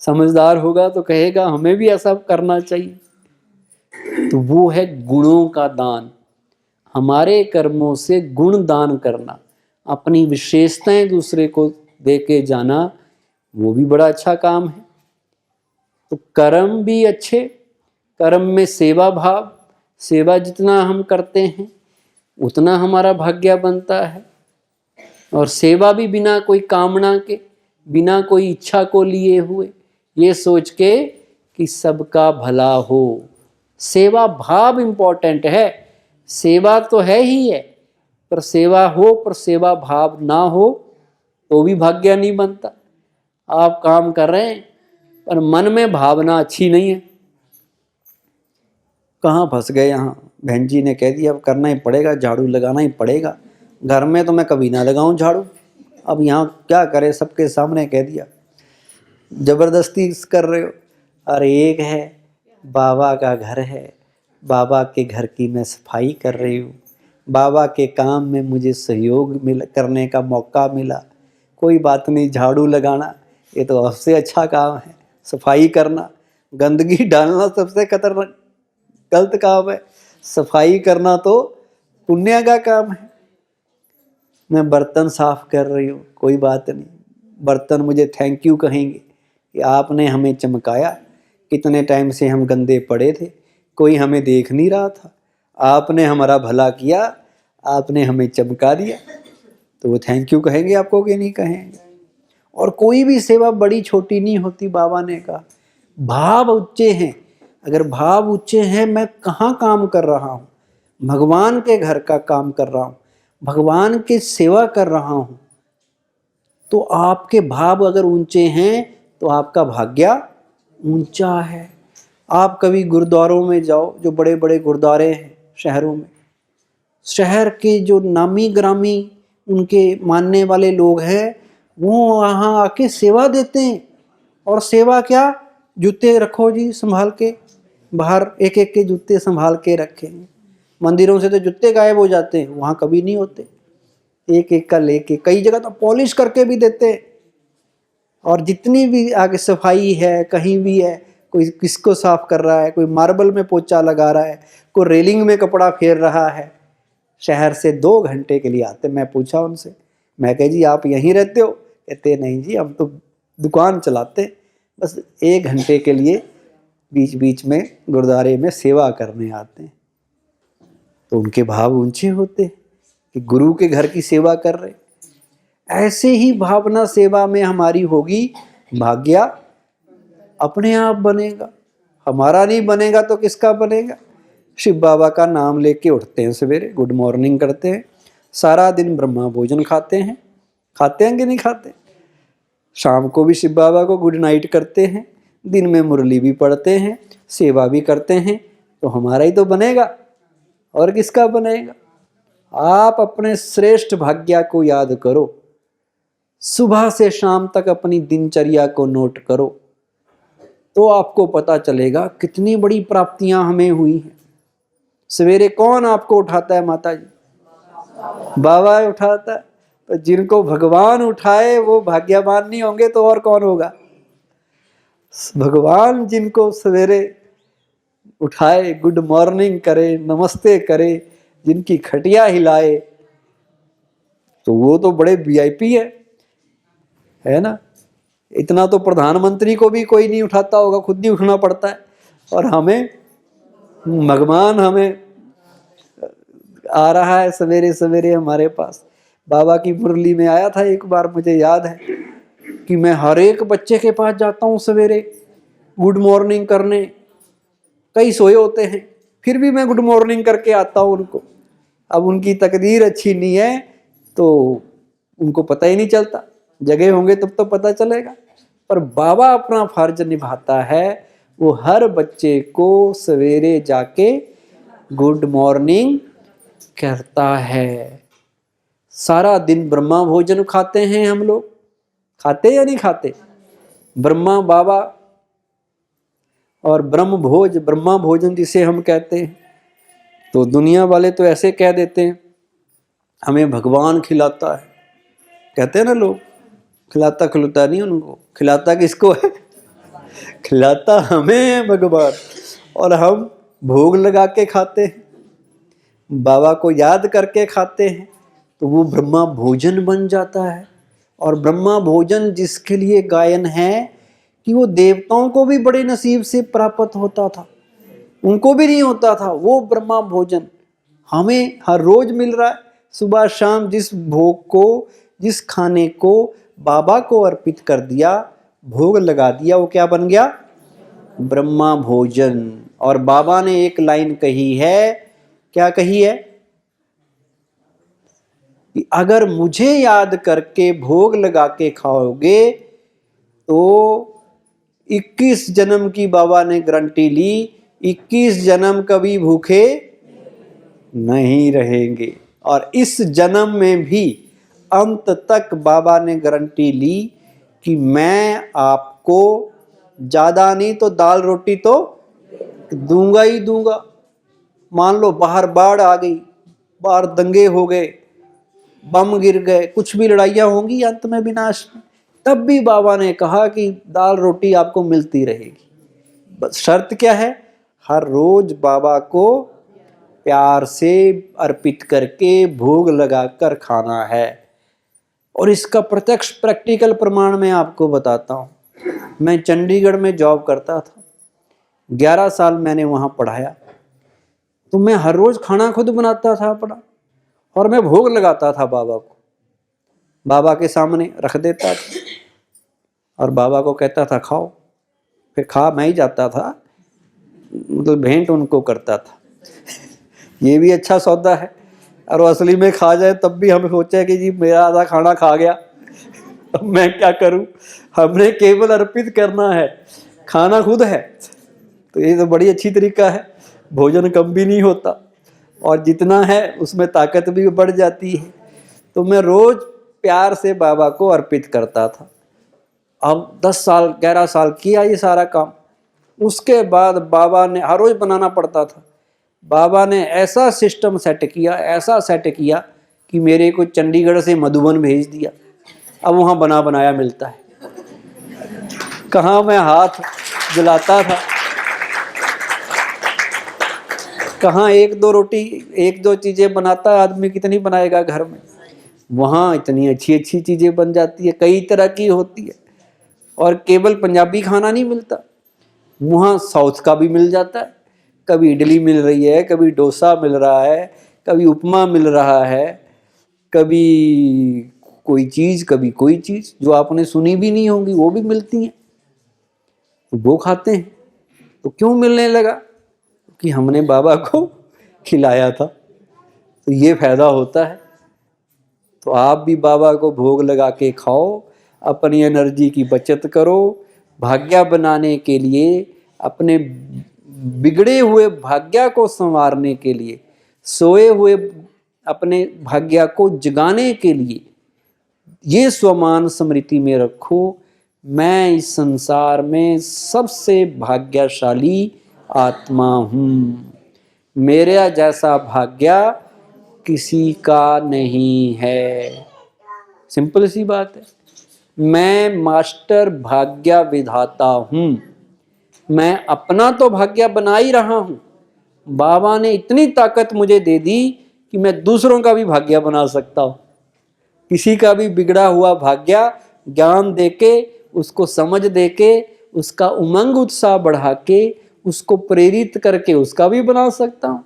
[SPEAKER 1] समझदार होगा तो कहेगा हमें भी ऐसा करना चाहिए। तो वो है गुणों का दान, हमारे कर्मों से गुण दान करना, अपनी विशेषताएं दूसरे को दे के जाना, वो भी बड़ा अच्छा काम है। तो कर्म भी अच्छे, कर्म में सेवा भाव, सेवा जितना हम करते हैं उतना हमारा भाग्य बनता है। और सेवा भी बिना कोई कामना के, बिना कोई इच्छा को लिए हुए, ये सोच के कि सबका भला हो। सेवा भाव इंपॉर्टेंट है, सेवा तो है ही है, पर सेवा हो पर सेवा भाव ना हो तो भी भाग्य नहीं बनता। आप काम कर रहे हैं पर मन में भावना अच्छी नहीं है, कहाँ फंस गए यहाँ। बहन जी ने कह दिया अब करना ही पड़ेगा, झाड़ू लगाना ही पड़ेगा। घर में तो मैं कभी ना लगाऊं झाड़ू, अब यहाँ क्या करे, सबके सामने कह दिया। जबरदस्ती कर रहे हो। अरे एक है बाबा का घर है, बाबा के घर की मैं सफाई कर रही हूँ, बाबा के काम में मुझे सहयोग करने का मौका मिला। कोई बात नहीं, झाड़ू लगाना ये तो सबसे अच्छा काम है, सफाई करना, गंदगी डालना सबसे खतरनाक गलत काम है, सफाई करना तो पुण्य का काम है। मैं बर्तन साफ कर रही हूँ, कोई बात नहीं, बर्तन मुझे थैंक यू कहेंगे कि आपने हमें चमकाया। कितने टाइम से हम गंदे पड़े थे, कोई हमें देख नहीं रहा था, आपने हमारा भला किया, आपने हमें चमका दिया, तो वो थैंक यू कहेंगे आपको कि नहीं कहेंगे। और कोई भी सेवा बड़ी छोटी नहीं होती। बाबा ने कहा भाव ऊंचे हैं। अगर भाव ऊंचे हैं, मैं कहाँ काम कर रहा हूँ, भगवान के घर का काम कर रहा हूँ, भगवान की सेवा कर रहा हूँ, तो आपके भाव अगर ऊंचे हैं तो आपका भाग्य ऊंचा है। आप कभी गुरुद्वारों में जाओ, जो बड़े बड़े गुरुद्वारे हैं शहरों में, शहर के जो नामी ग्रामी उनके मानने वाले लोग हैं, वो वहाँ आके सेवा देते हैं। और सेवा क्या, जूते रखो जी संभाल के, बाहर एक एक के जूते संभाल के रखे हैं। मंदिरों से तो जूते गायब हो जाते हैं, वहाँ कभी नहीं होते, एक एक का लेके, कई जगह तो पॉलिश करके भी देते हैं। और जितनी भी आगे सफाई है, कहीं भी है, कोई किसको साफ कर रहा है, कोई मार्बल में पोछा लगा रहा है, कोई रेलिंग में कपड़ा फेर रहा है, शहर से 2 घंटे के लिए आते। मैं पूछा उनसे, मैं कह जी आप यहीं रहते हो? कहते नहीं जी, हम तो दुकान चलाते, बस 1 घंटे के लिए बीच बीच में गुरुद्वारे में सेवा करने आते हैं। तो उनके भाव ऊंचे होते कि गुरु के घर की सेवा कर रहे। ऐसे ही भावना सेवा में हमारी होगी, भाग्य अपने आप बनेगा। हमारा नहीं बनेगा तो किसका बनेगा। शिव बाबा का नाम लेके उठते हैं सवेरे, गुड मॉर्निंग करते हैं, सारा दिन ब्रह्मा भोजन खाते हैं कि नहीं खाते, शाम को भी शिव बाबा को गुड नाइट करते हैं, दिन में मुरली भी पढ़ते हैं, सेवा भी करते हैं, तो हमारा ही तो बनेगा, और किसका बनेगा। आप अपने श्रेष्ठ भाग्य को याद करो, सुबह से शाम तक अपनी दिनचर्या को नोट करो, तो आपको पता चलेगा कितनी बड़ी प्राप्तियां हमें हुई हैं। सवेरे कौन आपको उठाता है माता जी? बाबा उठाता है। तो जिनको भगवान उठाए वो भाग्यवान नहीं होंगे तो और कौन होगा। भगवान जिनको सवेरे उठाए, गुड मॉर्निंग करे, नमस्ते करे, जिनकी खटिया हिलाए, तो वो तो बड़े वीआईपी है ना। इतना तो प्रधानमंत्री को भी कोई नहीं उठाता होगा, खुद ही उठना पड़ता है। और हमें भगवान हमें आ रहा है सवेरे सवेरे हमारे पास। बाबा की मुरली में आया था एक बार, मुझे याद है कि मैं हर एक बच्चे के पास जाता हूँ सवेरे गुड मॉर्निंग करने। कई सोए होते हैं, फिर भी मैं गुड मॉर्निंग करके आता हूँ उनको। अब उनकी तकदीर अच्छी नहीं है तो उनको पता ही नहीं चलता, जगह होंगे तब तो पता चलेगा। पर बाबा अपना फर्ज निभाता है, वो हर बच्चे को सवेरे जाके गुड मॉर्निंग करता है। सारा दिन ब्रह्मा भोजन खाते हैं हम लोग, खाते या नहीं खाते? ब्रह्मा बाबा और ब्रह्म भोज, ब्रह्मा भोजन जिसे हम कहते हैं, तो दुनिया वाले तो ऐसे कह देते हैं हमें भगवान खिलाता है, कहते हैं ना लोग, खिलाता खिलाता नहीं, उनको खिलाता किसको है? खिलाता हमें है भगवान, और हम भोग लगा के खाते हैं, बाबा को याद करके खाते हैं, तो वो ब्रह्मा भोजन बन जाता है। और ब्रह्मा भोजन जिसके लिए गायन है कि वो देवताओं को भी बड़े नसीब से प्राप्त होता था, उनको भी नहीं होता था। वो ब्रह्मा भोजन हमें हर रोज मिल रहा है। सुबह शाम जिस भोग को, जिस खाने को बाबा को अर्पित कर दिया, भोग लगा दिया, वो क्या बन गया? ब्रह्मा भोजन। और बाबा ने एक लाइन कही है, क्या कही है? कि अगर मुझे याद करके भोग लगा के खाओगे तो 21 जन्म की बाबा ने गारंटी ली, 21 जन्म कभी भूखे नहीं रहेंगे। और इस जन्म में भी अंत तक बाबा ने गारंटी ली कि मैं आपको ज़्यादा नहीं तो दाल रोटी तो दूंगा ही दूंगा। मान लो बाहर बाढ़ आ गई, बाहर दंगे हो गए, बम गिर गए, कुछ भी लड़ाइयाँ होंगी अंत में विनाश में, तब भी बाबा ने कहा कि दाल रोटी आपको मिलती रहेगी। बस शर्त क्या है? हर रोज बाबा को प्यार से अर्पित करके भोग लगाकर खाना है। और इसका प्रत्यक्ष प्रैक्टिकल प्रमाण मैं आपको बताता हूँ। मैं चंडीगढ़ में जॉब करता था, 11 साल मैंने वहाँ पढ़ाया, तो मैं हर रोज खाना खुद बनाता था अपना, और मैं भोग लगाता था बाबा को, बाबा के सामने रख देता था और बाबा को कहता था खाओ। फिर खा मैं ही जाता था, मतलब भेंट उनको करता था। ये भी अच्छा सौदा है। और असली में खा जाए तब भी हम सोचे कि जी मेरा आधा खाना खा गया, अब मैं क्या करूं। हमने केवल अर्पित करना है, खाना खुद है। तो ये तो बड़ी अच्छी तरीका है, भोजन कम भी नहीं होता और जितना है उसमें ताकत भी बढ़ जाती है। तो मैं रोज प्यार से बाबा को अर्पित करता था। अब 10 साल 11 साल किया ये सारा काम। उसके बाद बाबा ने, हर रोज बनाना पड़ता था, बाबा ने ऐसा सिस्टम सेट किया, ऐसा सेट किया कि मेरे को चंडीगढ़ से मधुबन भेज दिया। अब वहाँ बना बनाया मिलता है। कहाँ मैं हाथ जलाता था, कहाँ एक दो रोटी, एक दो चीज़ें बनाता आदमी, कितनी बनाएगा घर में। वहाँ इतनी अच्छी अच्छी चीज़ें बन जाती है, कई तरह की होती है। और केवल पंजाबी खाना नहीं मिलता, वहाँ साउथ का भी मिल जाता है। कभी इडली मिल रही है, कभी डोसा मिल रहा है, कभी उपमा मिल रहा है, कभी कोई चीज़, कभी कोई चीज़ जो आपने सुनी भी नहीं होगी वो भी मिलती है। तो वो खाते हैं। तो क्यों मिलने लगा? कि हमने बाबा को खिलाया था। तो ये फायदा होता है। तो आप भी बाबा को भोग लगा के खाओ, अपनी एनर्जी की बचत करो। भाग्य बनाने के लिए, अपने बिगड़े हुए भाग्य को संवारने के लिए, सोए हुए अपने भाग्य को जगाने के लिए ये स्वमान स्मृति में रखो, मैं इस संसार में सबसे भाग्यशाली आत्मा हूँ। मेरा जैसा भाग्य किसी का नहीं है। सिंपल सी बात है। मैं मास्टर भाग्य विधाता हूँ। मैं अपना तो भाग्य बना ही रहा हूँ, बाबा ने इतनी ताकत मुझे दे दी कि मैं दूसरों का भी भाग्य बना सकता हूँ। किसी का भी बिगड़ा हुआ भाग्य ज्ञान देके, उसको समझ देके, उसका उमंग उत्साह बढ़ा के, उसको प्रेरित करके उसका भी बना सकता हूँ।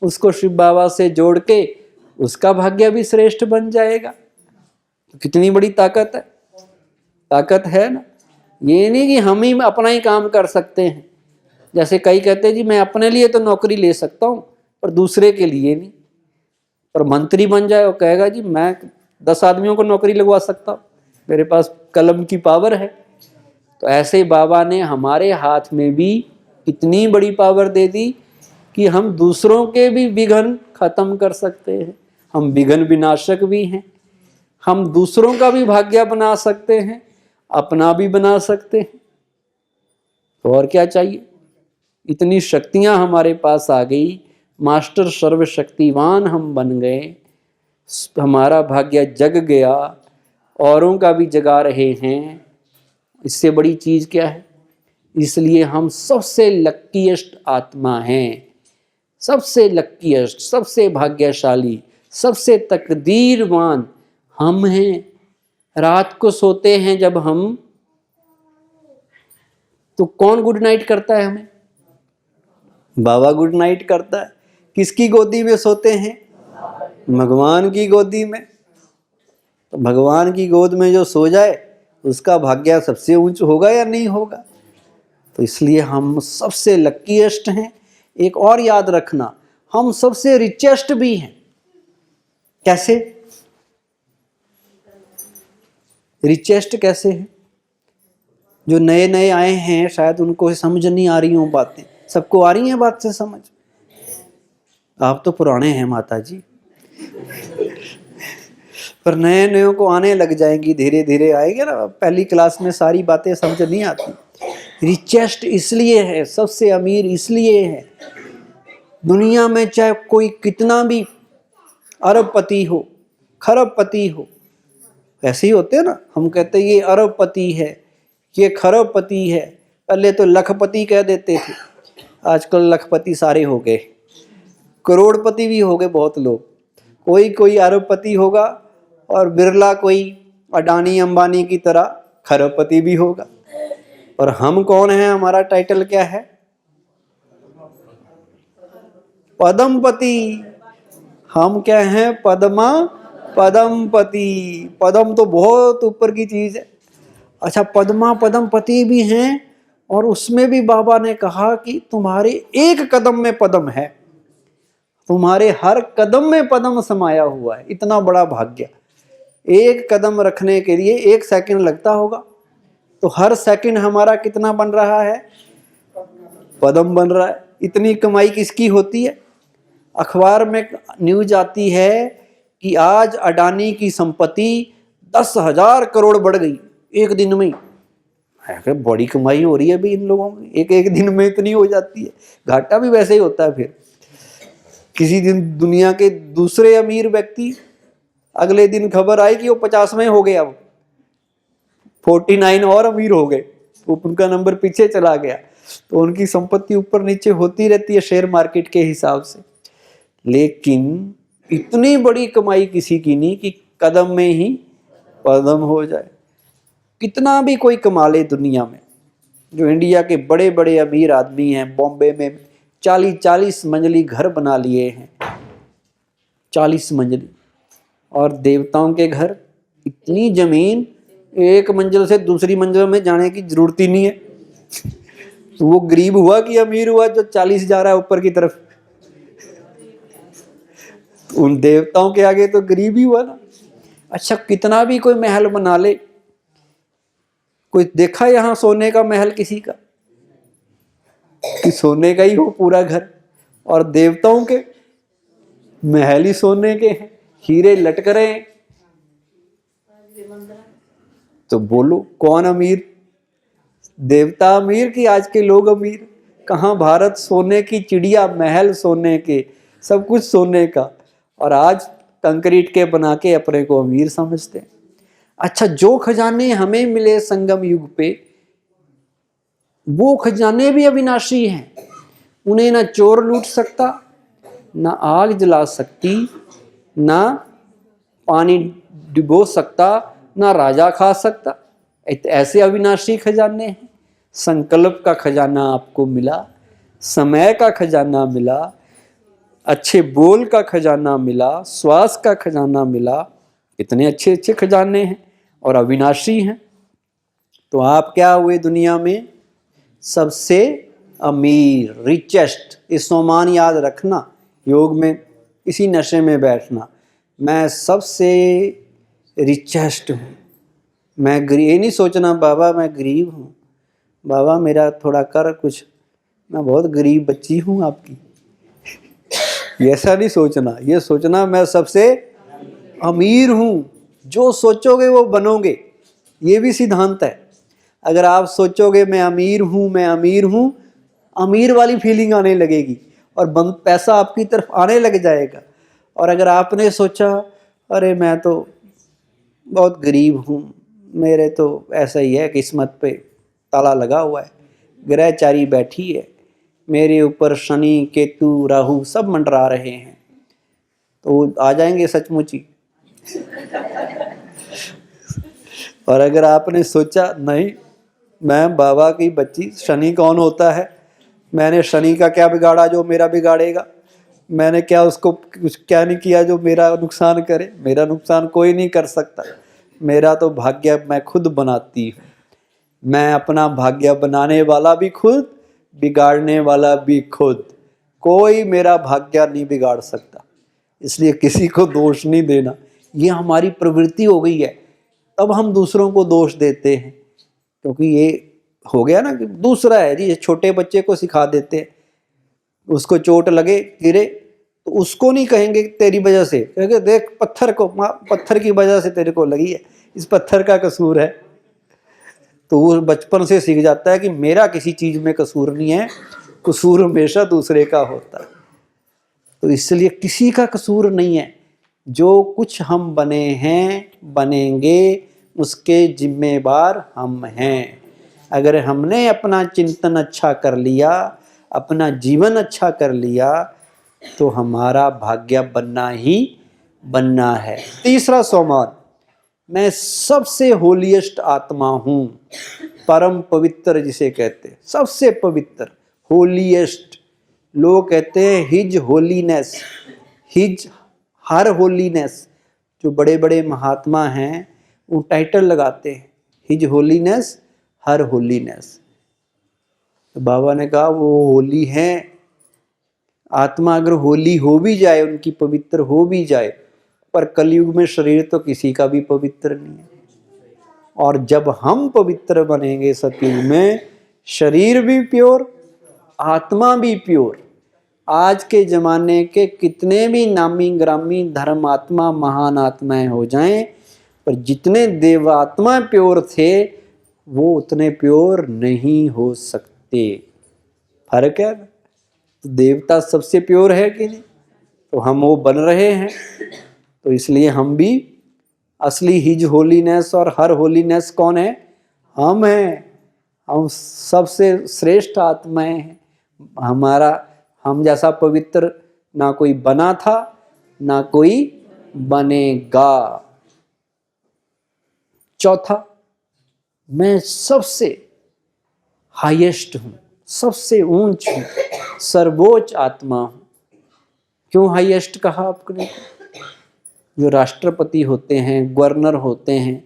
[SPEAKER 1] उसको शिव बाबा से जोड़ के उसका भाग्य भी श्रेष्ठ बन जाएगा। तो कितनी बड़ी ताकत है, ताकत है ना। ये नहीं कि हम ही अपना ही काम कर सकते हैं। जैसे कई कहते हैं जी मैं अपने लिए तो नौकरी ले सकता हूँ पर दूसरे के लिए नहीं। पर मंत्री बन जाए वो कहेगा जी मैं 10 आदमियों को नौकरी लगवा सकता हूँ, मेरे पास कलम की पावर है। तो ऐसे बाबा ने हमारे हाथ में भी इतनी बड़ी पावर दे दी कि हम दूसरों के भी विघ्न खत्म कर सकते हैं। हम विघ्न विनाशक भी हैं। हम दूसरों का भी भाग्य बना सकते हैं, अपना भी बना सकते हैं। तो और क्या चाहिए। इतनी शक्तियां हमारे पास आ गई, मास्टर सर्वशक्तिवान हम बन गए, हमारा भाग्य जग गया, औरों का भी जगा रहे हैं। इससे बड़ी चीज क्या है। इसलिए हम सबसे लक्कीएस्ट आत्मा हैं, सबसे लक्कीएस्ट, सबसे भाग्यशाली, सबसे तकदीरवान हम हैं। रात को सोते हैं जब हम, तो कौन गुड नाइट करता है हमें? बाबा गुड नाइट करता है। किसकी गोदी में सोते हैं? भगवान की गोदी में। तो भगवान की गोद में जो सो जाए उसका भाग्य सबसे ऊंच होगा या नहीं होगा। तो इसलिए हम सबसे लकीएस्ट हैं। एक और याद रखना, हम सबसे रिचेस्ट भी हैं। कैसे? रिचेस्ट कैसे हैं? जो नए नए आए हैं शायद उनको समझ नहीं आ रही हो बातें। सबको आ रही है बात से समझ? आप तो पुराने हैं माता जी, पर नए नयों को आने लग जाएंगी, धीरे धीरे आएंगे ना। पहली क्लास में सारी बातें समझ नहीं आती। रिचेस्ट इसलिए है, सबसे अमीर इसलिए है। दुनिया में चाहे कोई कितना भी अरबपति हो, खरबपति हो, ऐसे ही होते हैं ना। हम कहते हैं ये अरबपति है, ये खरबपति है। पहले तो लखपति कह देते थे, आजकल लखपति सारे हो गए, करोड़पति भी हो गए बहुत लोग। कोई कोई अरबपति होगा और बिरला कोई अडानी अंबानी की तरह खरबपति भी होगा। और हम कौन हैं? हमारा टाइटल क्या है? पद्मपति। हम क्या हैं? पद्मपति। पद्म तो बहुत ऊपर की चीज है। अच्छा, पद्मपति भी हैं, और उसमें भी बाबा ने कहा कि तुम्हारे एक कदम में पद्म है, तुम्हारे हर कदम में पद्म समाया हुआ है। इतना बड़ा भाग्य। एक कदम रखने के लिए 1 सेकंड लगता होगा, तो हर सेकंड हमारा कितना बन रहा है? पद्म बन रहा है। इतनी कमाई किसकी होती है? अखबार में न्यूज आती है कि आज अडानी की संपत्ति 10,000 करोड़ बढ़ गई एक दिन में। बड़ी कमाई हो रही है भी इन लोगों की, एक एक दिन में इतनी हो जाती है। घाटा भी वैसे ही होता है। फिर किसी दिन दुनिया के दूसरे अमीर व्यक्ति, अगले दिन खबर आई कि वो 50वें हो गए, अब 49 और अमीर हो गए, उनका नंबर पीछे चला गया। तो उनकी संपत्ति ऊपर नीचे होती रहती है शेयर मार्केट के हिसाब से। लेकिन इतनी बड़ी कमाई किसी की नहीं कि कदम में ही पद्म हो जाए। कितना भी कोई कमा ले दुनिया में, जो इंडिया के बड़े बड़े अमीर आदमी हैं, बॉम्बे में 40-40 मंजिली घर बना लिए हैं, 40 मंजिली। और देवताओं के घर, इतनी जमीन, एक मंजिल से दूसरी मंजिल में जाने की जरूरत ही नहीं है। तो वो गरीब हुआ कि अमीर हुआ जो 40 जा रहा है ऊपर की तरफ? उन देवताओं के आगे तो गरीब ही हुआ ना। अच्छा, कितना भी कोई महल बना ले, कोई देखा यहां सोने का महल किसी का? कि सोने का ही हो पूरा घर? और देवताओं के महल ही सोने के हैं, हीरे लटक रहे हैं। तो बोलो कौन अमीर? देवता अमीर कि आज के लोग अमीर? कहाँ? भारत सोने की चिड़िया, महल सोने के, सब कुछ सोने का, और आज कंक्रीट के बना के अपने को अमीर समझते हैं। अच्छा, जो खजाने हमें मिले संगम युग पे, वो खजाने भी अविनाशी हैं। उन्हें ना चोर लूट सकता, ना आग जला सकती, ना पानी डुबो सकता, ना राजा खा सकता। ऐसे अविनाशी खजाने हैं। संकल्प का खजाना आपको मिला, समय का खजाना मिला, अच्छे बोल का खजाना मिला, श्वास का खजाना मिला। इतने अच्छे अच्छे खजाने हैं और अविनाशी हैं। तो आप क्या हुए दुनिया में? सबसे अमीर, रिचेस्ट। इस सम्मान याद रखना, योग में इसी नशे में बैठना, मैं सबसे रिचेस्ट हूँ। मैं ये नहीं सोचना बाबा मैं गरीब हूँ, बाबा मेरा थोड़ा कर कुछ, मैं बहुत गरीब बच्ची हूँ आपकी। ऐसा नहीं सोचना, ये सोचना मैं सबसे अमीर हूँ। जो सोचोगे वो बनोगे, ये भी सिद्धांत है। अगर आप सोचोगे मैं अमीर हूँ, मैं अमीर हूँ, अमीर वाली फीलिंग आने लगेगी और पैसा आपकी तरफ आने लग जाएगा। और अगर आपने सोचा अरे मैं तो बहुत गरीब हूँ, मेरे तो ऐसा ही है, किस्मत पे ताला लगा हुआ है, ग्रहचारी बैठी है, मेरे ऊपर शनि केतु राहु सब मंडरा रहे हैं, तो आ जाएंगे सचमुच ही। और अगर आपने सोचा नहीं मैं बाबा की बच्ची, शनि कौन होता है, मैंने शनि का क्या बिगाड़ा जो मेरा बिगाड़ेगा, मैंने क्या उसको कुछ क्या नहीं किया जो मेरा नुकसान करे, मेरा नुकसान कोई नहीं कर सकता, मेरा तो भाग्य मैं खुद बनाती हूँ, मैं अपना भाग्य बनाने वाला भी खुद, बिगाड़ने वाला भी खुद, कोई मेरा भाग्य नहीं बिगाड़ सकता। इसलिए किसी को दोष नहीं देना, ये हमारी प्रवृत्ति हो गई है। तब हम दूसरों को दोष देते हैं, क्योंकि ये हो गया ना कि दूसरा है जी, छोटे बच्चे को सिखा देते हैं उसको चोट लगे, गिरे, तो उसको नहीं कहेंगे तेरी वजह से, कहेंगे देख पत्थर को, पत्थर की वजह से तेरे को लगी है, इस पत्थर का कसूर है। तो वो बचपन से सीख जाता है कि मेरा किसी चीज में कसूर नहीं है, कसूर हमेशा दूसरे का होता है। तो इसलिए किसी का कसूर नहीं है। जो कुछ हम बने हैं, बनेंगे, उसके जिम्मेवार हम हैं। अगर हमने अपना चिंतन अच्छा कर लिया, अपना जीवन अच्छा कर लिया, तो हमारा भाग्य बनना ही बनना है। तीसरा सोमवार, मैं सबसे होलीएस्ट आत्मा हूँ, परम पवित्र जिसे कहते हैं, सबसे पवित्र, होलीएस्ट। लोग कहते हैं his holiness, his her holiness. जो बड़े बड़े महात्मा हैं वो टाइटल लगाते हैं, हिज होलीनेस, हर होलीनेस। तो बाबा ने कहा वो होली हैं, आत्मा अगर होली हो भी जाए, उनकी पवित्र हो भी जाए, पर कलयुग में शरीर तो किसी का भी पवित्र नहीं है। और जब हम पवित्र बनेंगे सतयुग में, शरीर भी प्योर, आत्मा भी प्योर। आज के जमाने के कितने भी नामी ग्रामी धर्मात्मा महान आत्माएं हो जाएं, पर जितने देवात्मा प्योर थे वो उतने प्योर नहीं हो सकते। फर्क है। तो देवता सबसे प्योर है कि नहीं? तो हम वो बन रहे हैं। तो इसलिए हम भी असली हिज होलीनेस और हर होलीनेस कौन है? हम हैं। हम सबसे श्रेष्ठ आत्माएं हैं। हमारा, हम जैसा पवित्र ना कोई बना था, ना कोई बनेगा। चौथा, मैं सबसे हाईएस्ट हूं, सबसे ऊंच हूं, सर्वोच्च आत्मा हूं। क्यों हाईएस्ट कहा आपने? जो राष्ट्रपति होते हैं, गवर्नर होते हैं,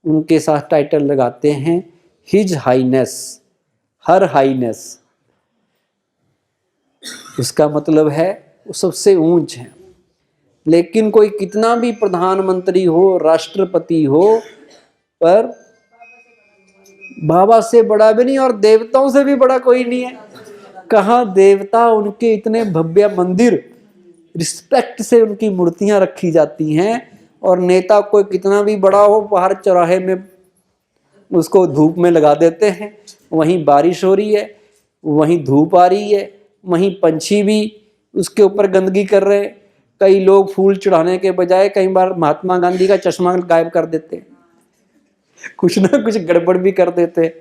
[SPEAKER 1] उनके साथ टाइटल लगाते हैं हिज हाईनेस, हर हाईनेस। इसका मतलब है वो सबसे ऊंच है। लेकिन कोई कितना भी प्रधानमंत्री हो, राष्ट्रपति हो, पर बाबा से बड़ा भी नहीं और देवताओं से भी बड़ा कोई नहीं है। कहाँ देवता, उनके इतने भव्य मंदिर, रिस्पेक्ट से उनकी मूर्तियां रखी जाती हैं, और नेता कोई कितना भी बड़ा हो, बाहर चौराहे में उसको धूप में लगा देते हैं। वहीं बारिश हो रही है, वहीं धूप आ रही है, वहीं पंछी भी उसके ऊपर गंदगी कर रहे हैं। कई लोग फूल चढ़ाने के बजाय कई बार महात्मा गांधी का चश्मा गायब कर देते हैं, कुछ ना कुछ गड़बड़ भी कर देते हैं।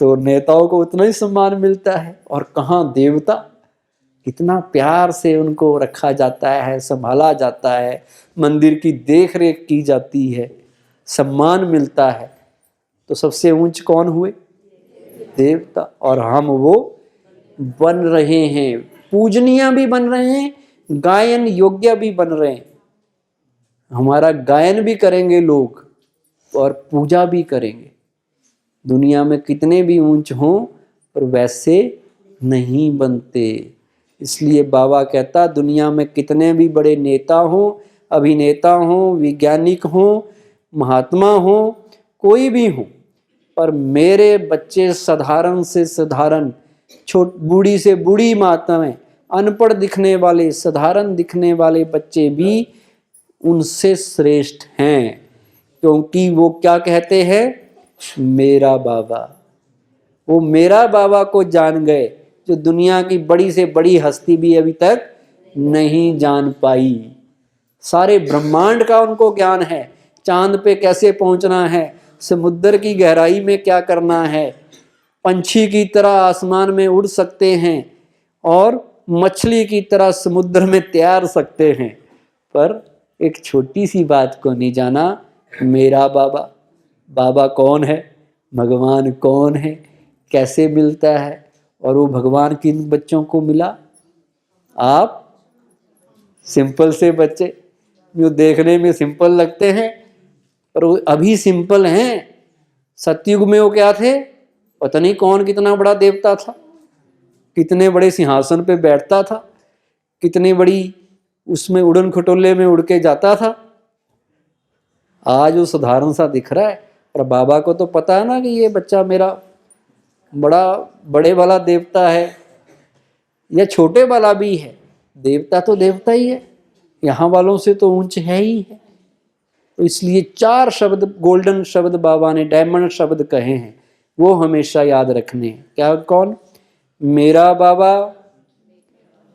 [SPEAKER 1] तो नेताओं को उतना ही सम्मान मिलता है। और कहाँ देवता, कितना प्यार से उनको रखा जाता है, संभाला जाता है, मंदिर की देख रेख की जाती है, सम्मान मिलता है। तो सबसे ऊंच कौन हुए? देवता। और हम वो बन रहे हैं, पूजनीय भी बन रहे हैं, गायन योग्य भी बन रहे हैं। हमारा गायन भी करेंगे लोग और पूजा भी करेंगे। दुनिया में कितने भी ऊंच हों, पर वैसे नहीं बनते। इसलिए बाबा कहता, दुनिया में कितने भी बड़े नेता हों, अभिनेता हों, वैज्ञानिक हों, महात्मा हों, कोई भी हो, पर मेरे बच्चे साधारण से साधारण, बूढ़ी से बूढ़ी माताएं, अनपढ़ दिखने वाले, साधारण दिखने वाले बच्चे भी उनसे श्रेष्ठ हैं। क्योंकि वो क्या कहते हैं? मेरा बाबा। वो मेरा बाबा को जान गए, जो दुनिया की बड़ी से बड़ी हस्ती भी अभी तक नहीं जान पाई। सारे ब्रह्मांड का उनको ज्ञान है। चांद पे कैसे पहुंचना है, समुद्र की गहराई में क्या करना है, पंछी की तरह आसमान में उड़ सकते हैं और मछली की तरह समुद्र में तैर सकते हैं, पर एक छोटी सी बात को नहीं जाना, मेरा बाबा। बाबा कौन है? भगवान कौन है? कैसे मिलता है? और वो भगवान किन बच्चों को मिला? आप सिंपल से बच्चे, जो देखने में सिंपल लगते हैं, पर वो अभी सिंपल हैं। सतयुग में वो क्या थे? पता नहीं कौन कितना बड़ा देवता था, कितने बड़े सिंहासन पे बैठता था, कितनी बड़ी उसमें उड़न खटोले में उड़ के जाता था। आज वो साधारण सा दिख रहा है, पर बाबा को तो पता है ना कि ये बच्चा मेरा बड़ा बड़े वाला देवता है। या छोटे वाला भी है, देवता तो देवता ही है, यहाँ वालों से तो ऊंच है ही है। तो इसलिए 4 शब्द, गोल्डन शब्द बाबा ने, डायमंड शब्द कहे हैं, वो हमेशा याद रखने हैं। क्या? कौन? मेरा बाबा,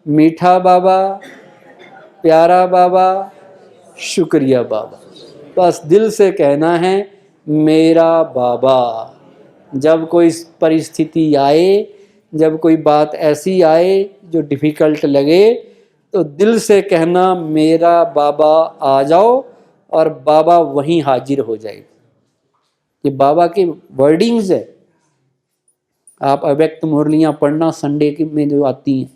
[SPEAKER 1] मीठा बाबा, प्यारा बाबा, शुक्रिया बाबा। बस दिल से कहना है मेरा बाबा। जब कोई परिस्थिति आए, जब कोई बात ऐसी आए जो डिफ़िकल्ट लगे, तो दिल से कहना मेरा बाबा आ जाओ, और बाबा वहीं हाजिर हो जाए। ये बाबा के वर्डिंग्स है। आप अव्यक्त मुरलियाँ पढ़ना संडे की में जो आती हैं,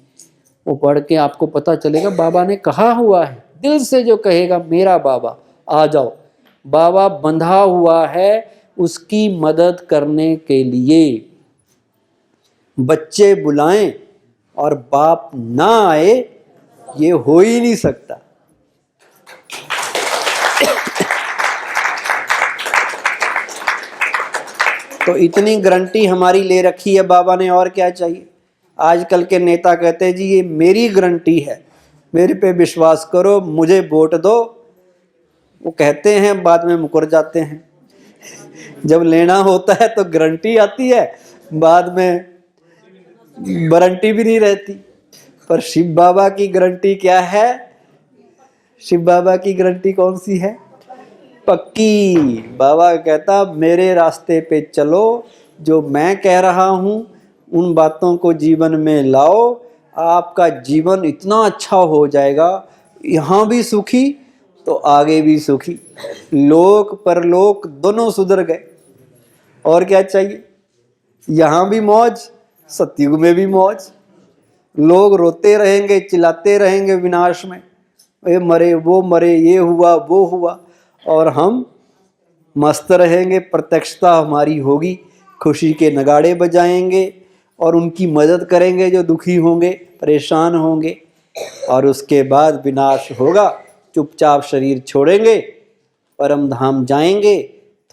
[SPEAKER 1] वो पढ़ के आपको पता चलेगा बाबा ने कहा हुआ है। दिल से जो कहेगा मेरा बाबा आ जाओ, बाबा बंधा हुआ है उसकी मदद करने के लिए। बच्चे बुलाएं और बाप ना आए, ये हो ही नहीं सकता। तो इतनी गारंटी हमारी ले रखी है बाबा ने, और क्या चाहिए। आजकल के नेता कहते हैं जी ये मेरी गारंटी है, मेरे पे विश्वास करो, मुझे वोट दो। वो कहते हैं, बाद में मुकर जाते हैं। जब लेना होता है तो गारंटी आती है, बाद में वारंटी भी नहीं रहती। पर शिव बाबा की गारंटी क्या है? शिव बाबा की गारंटी कौन सी है? पक्की। बाबा कहता मेरे रास्ते पे चलो, जो मैं कह रहा हूँ उन बातों को जीवन में लाओ, आपका जीवन इतना अच्छा हो जाएगा, यहाँ भी सुखी तो आगे भी सुखी, लोक परलोक दोनों सुधर गए। और क्या चाहिए? यहाँ भी मौज, सतयुग में भी मौज। लोग रोते रहेंगे, चिल्लाते रहेंगे विनाश में, ये मरे वो मरे, ये हुआ वो हुआ, और हम मस्त रहेंगे। प्रत्यक्षता हमारी होगी, खुशी के नगाड़े बजाएंगे और उनकी मदद करेंगे जो दुखी होंगे, परेशान होंगे। और उसके बाद विनाश होगा, चुपचाप शरीर छोड़ेंगे, परम धाम जाएंगे,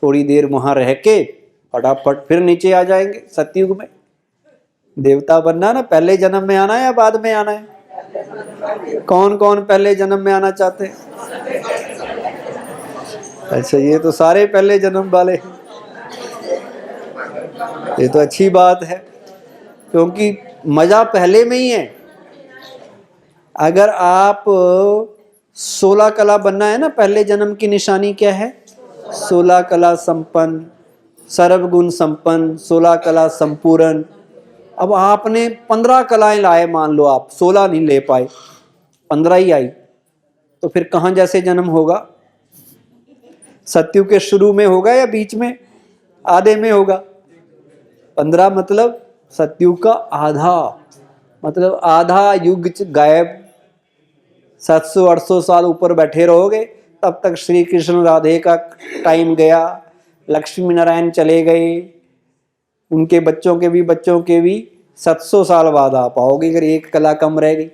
[SPEAKER 1] थोड़ी देर वहाँ रह के फटाफट फिर नीचे आ जाएंगे सतयुग में। देवता बनना ना, पहले जन्म में आना है या बाद में आना है? कौन कौन पहले जन्म में आना चाहते हैं? अच्छा, ये तो सारे पहले जन्म वाले हैं। ये तो अच्छी बात है, क्योंकि मजा पहले में ही है। अगर आप 16 कला बनना है ना, पहले जन्म की निशानी क्या है? 16 कला संपन्न, सर्वगुण संपन्न, 16 कला संपूर्ण। अब आपने 15 कलाएं लाए, मान लो आप 16 नहीं ले पाए, 15 ही आई, तो फिर कहाँ जैसे जन्म होगा? सतयुग के शुरू में होगा या बीच में, आधे में होगा? 15 मतलब सतयुग का आधा, मतलब आधा युग गायब। 700-800 साल ऊपर बैठे रहोगे, तब तक श्री कृष्ण राधे का टाइम गया, लक्ष्मी नारायण चले गए, उनके बच्चों के भी 700 साल बाद आ पाओगे अगर एक कला कम रह गई।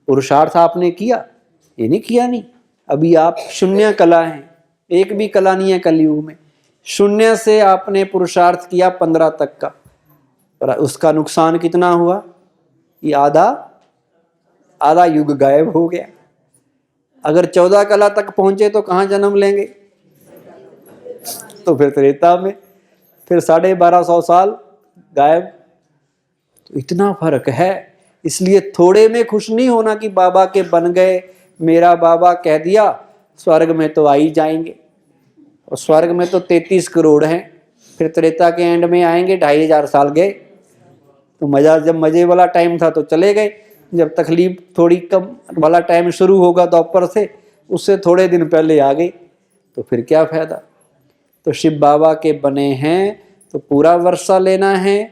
[SPEAKER 1] पुरुषार्थ आपने किया? ये नहीं किया नहीं। अभी आप शून्य कला हैं, एक भी कला नहीं है कलयुग में। शून्य से आपने पुरुषार्थ किया 15 तक का, पर उसका नुकसान कितना हुआ? ये आधा युग गायब हो गया। अगर 14 कला तक पहुंचे तो कहाँ जन्म लेंगे? तो फिर त्रेता में, फिर 1250 साल गायब। तो इतना फर्क है। इसलिए थोड़े में खुश नहीं होना कि बाबा के बन गए, मेरा बाबा कह दिया, स्वर्ग में तो आ ही जाएंगे। और स्वर्ग में तो 33 करोड़ हैं, फिर त्रेता के एंड में आएंगे, 2500 साल गए। तो मजा, जब मजे वाला टाइम था तो चले गए, जब तकलीफ थोड़ी कम वाला टाइम शुरू होगा दोपहर से, उससे थोड़े दिन पहले आ गई, तो फिर क्या फायदा। तो शिव बाबा के बने हैं तो पूरा वर्षा लेना है,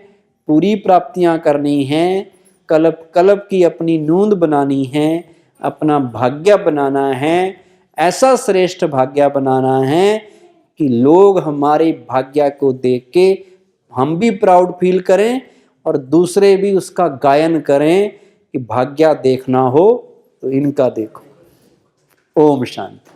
[SPEAKER 1] पूरी प्राप्तियां करनी हैं, कल्प कल्प की अपनी नूंद बनानी है, अपना भाग्य बनाना है, ऐसा श्रेष्ठ भाग्य बनाना है कि लोग हमारे भाग्य को देख के हम भी प्राउड फील करें और दूसरे भी उसका गायन करें कि भाग्य देखना हो तो इनका देखो। ओम शांति।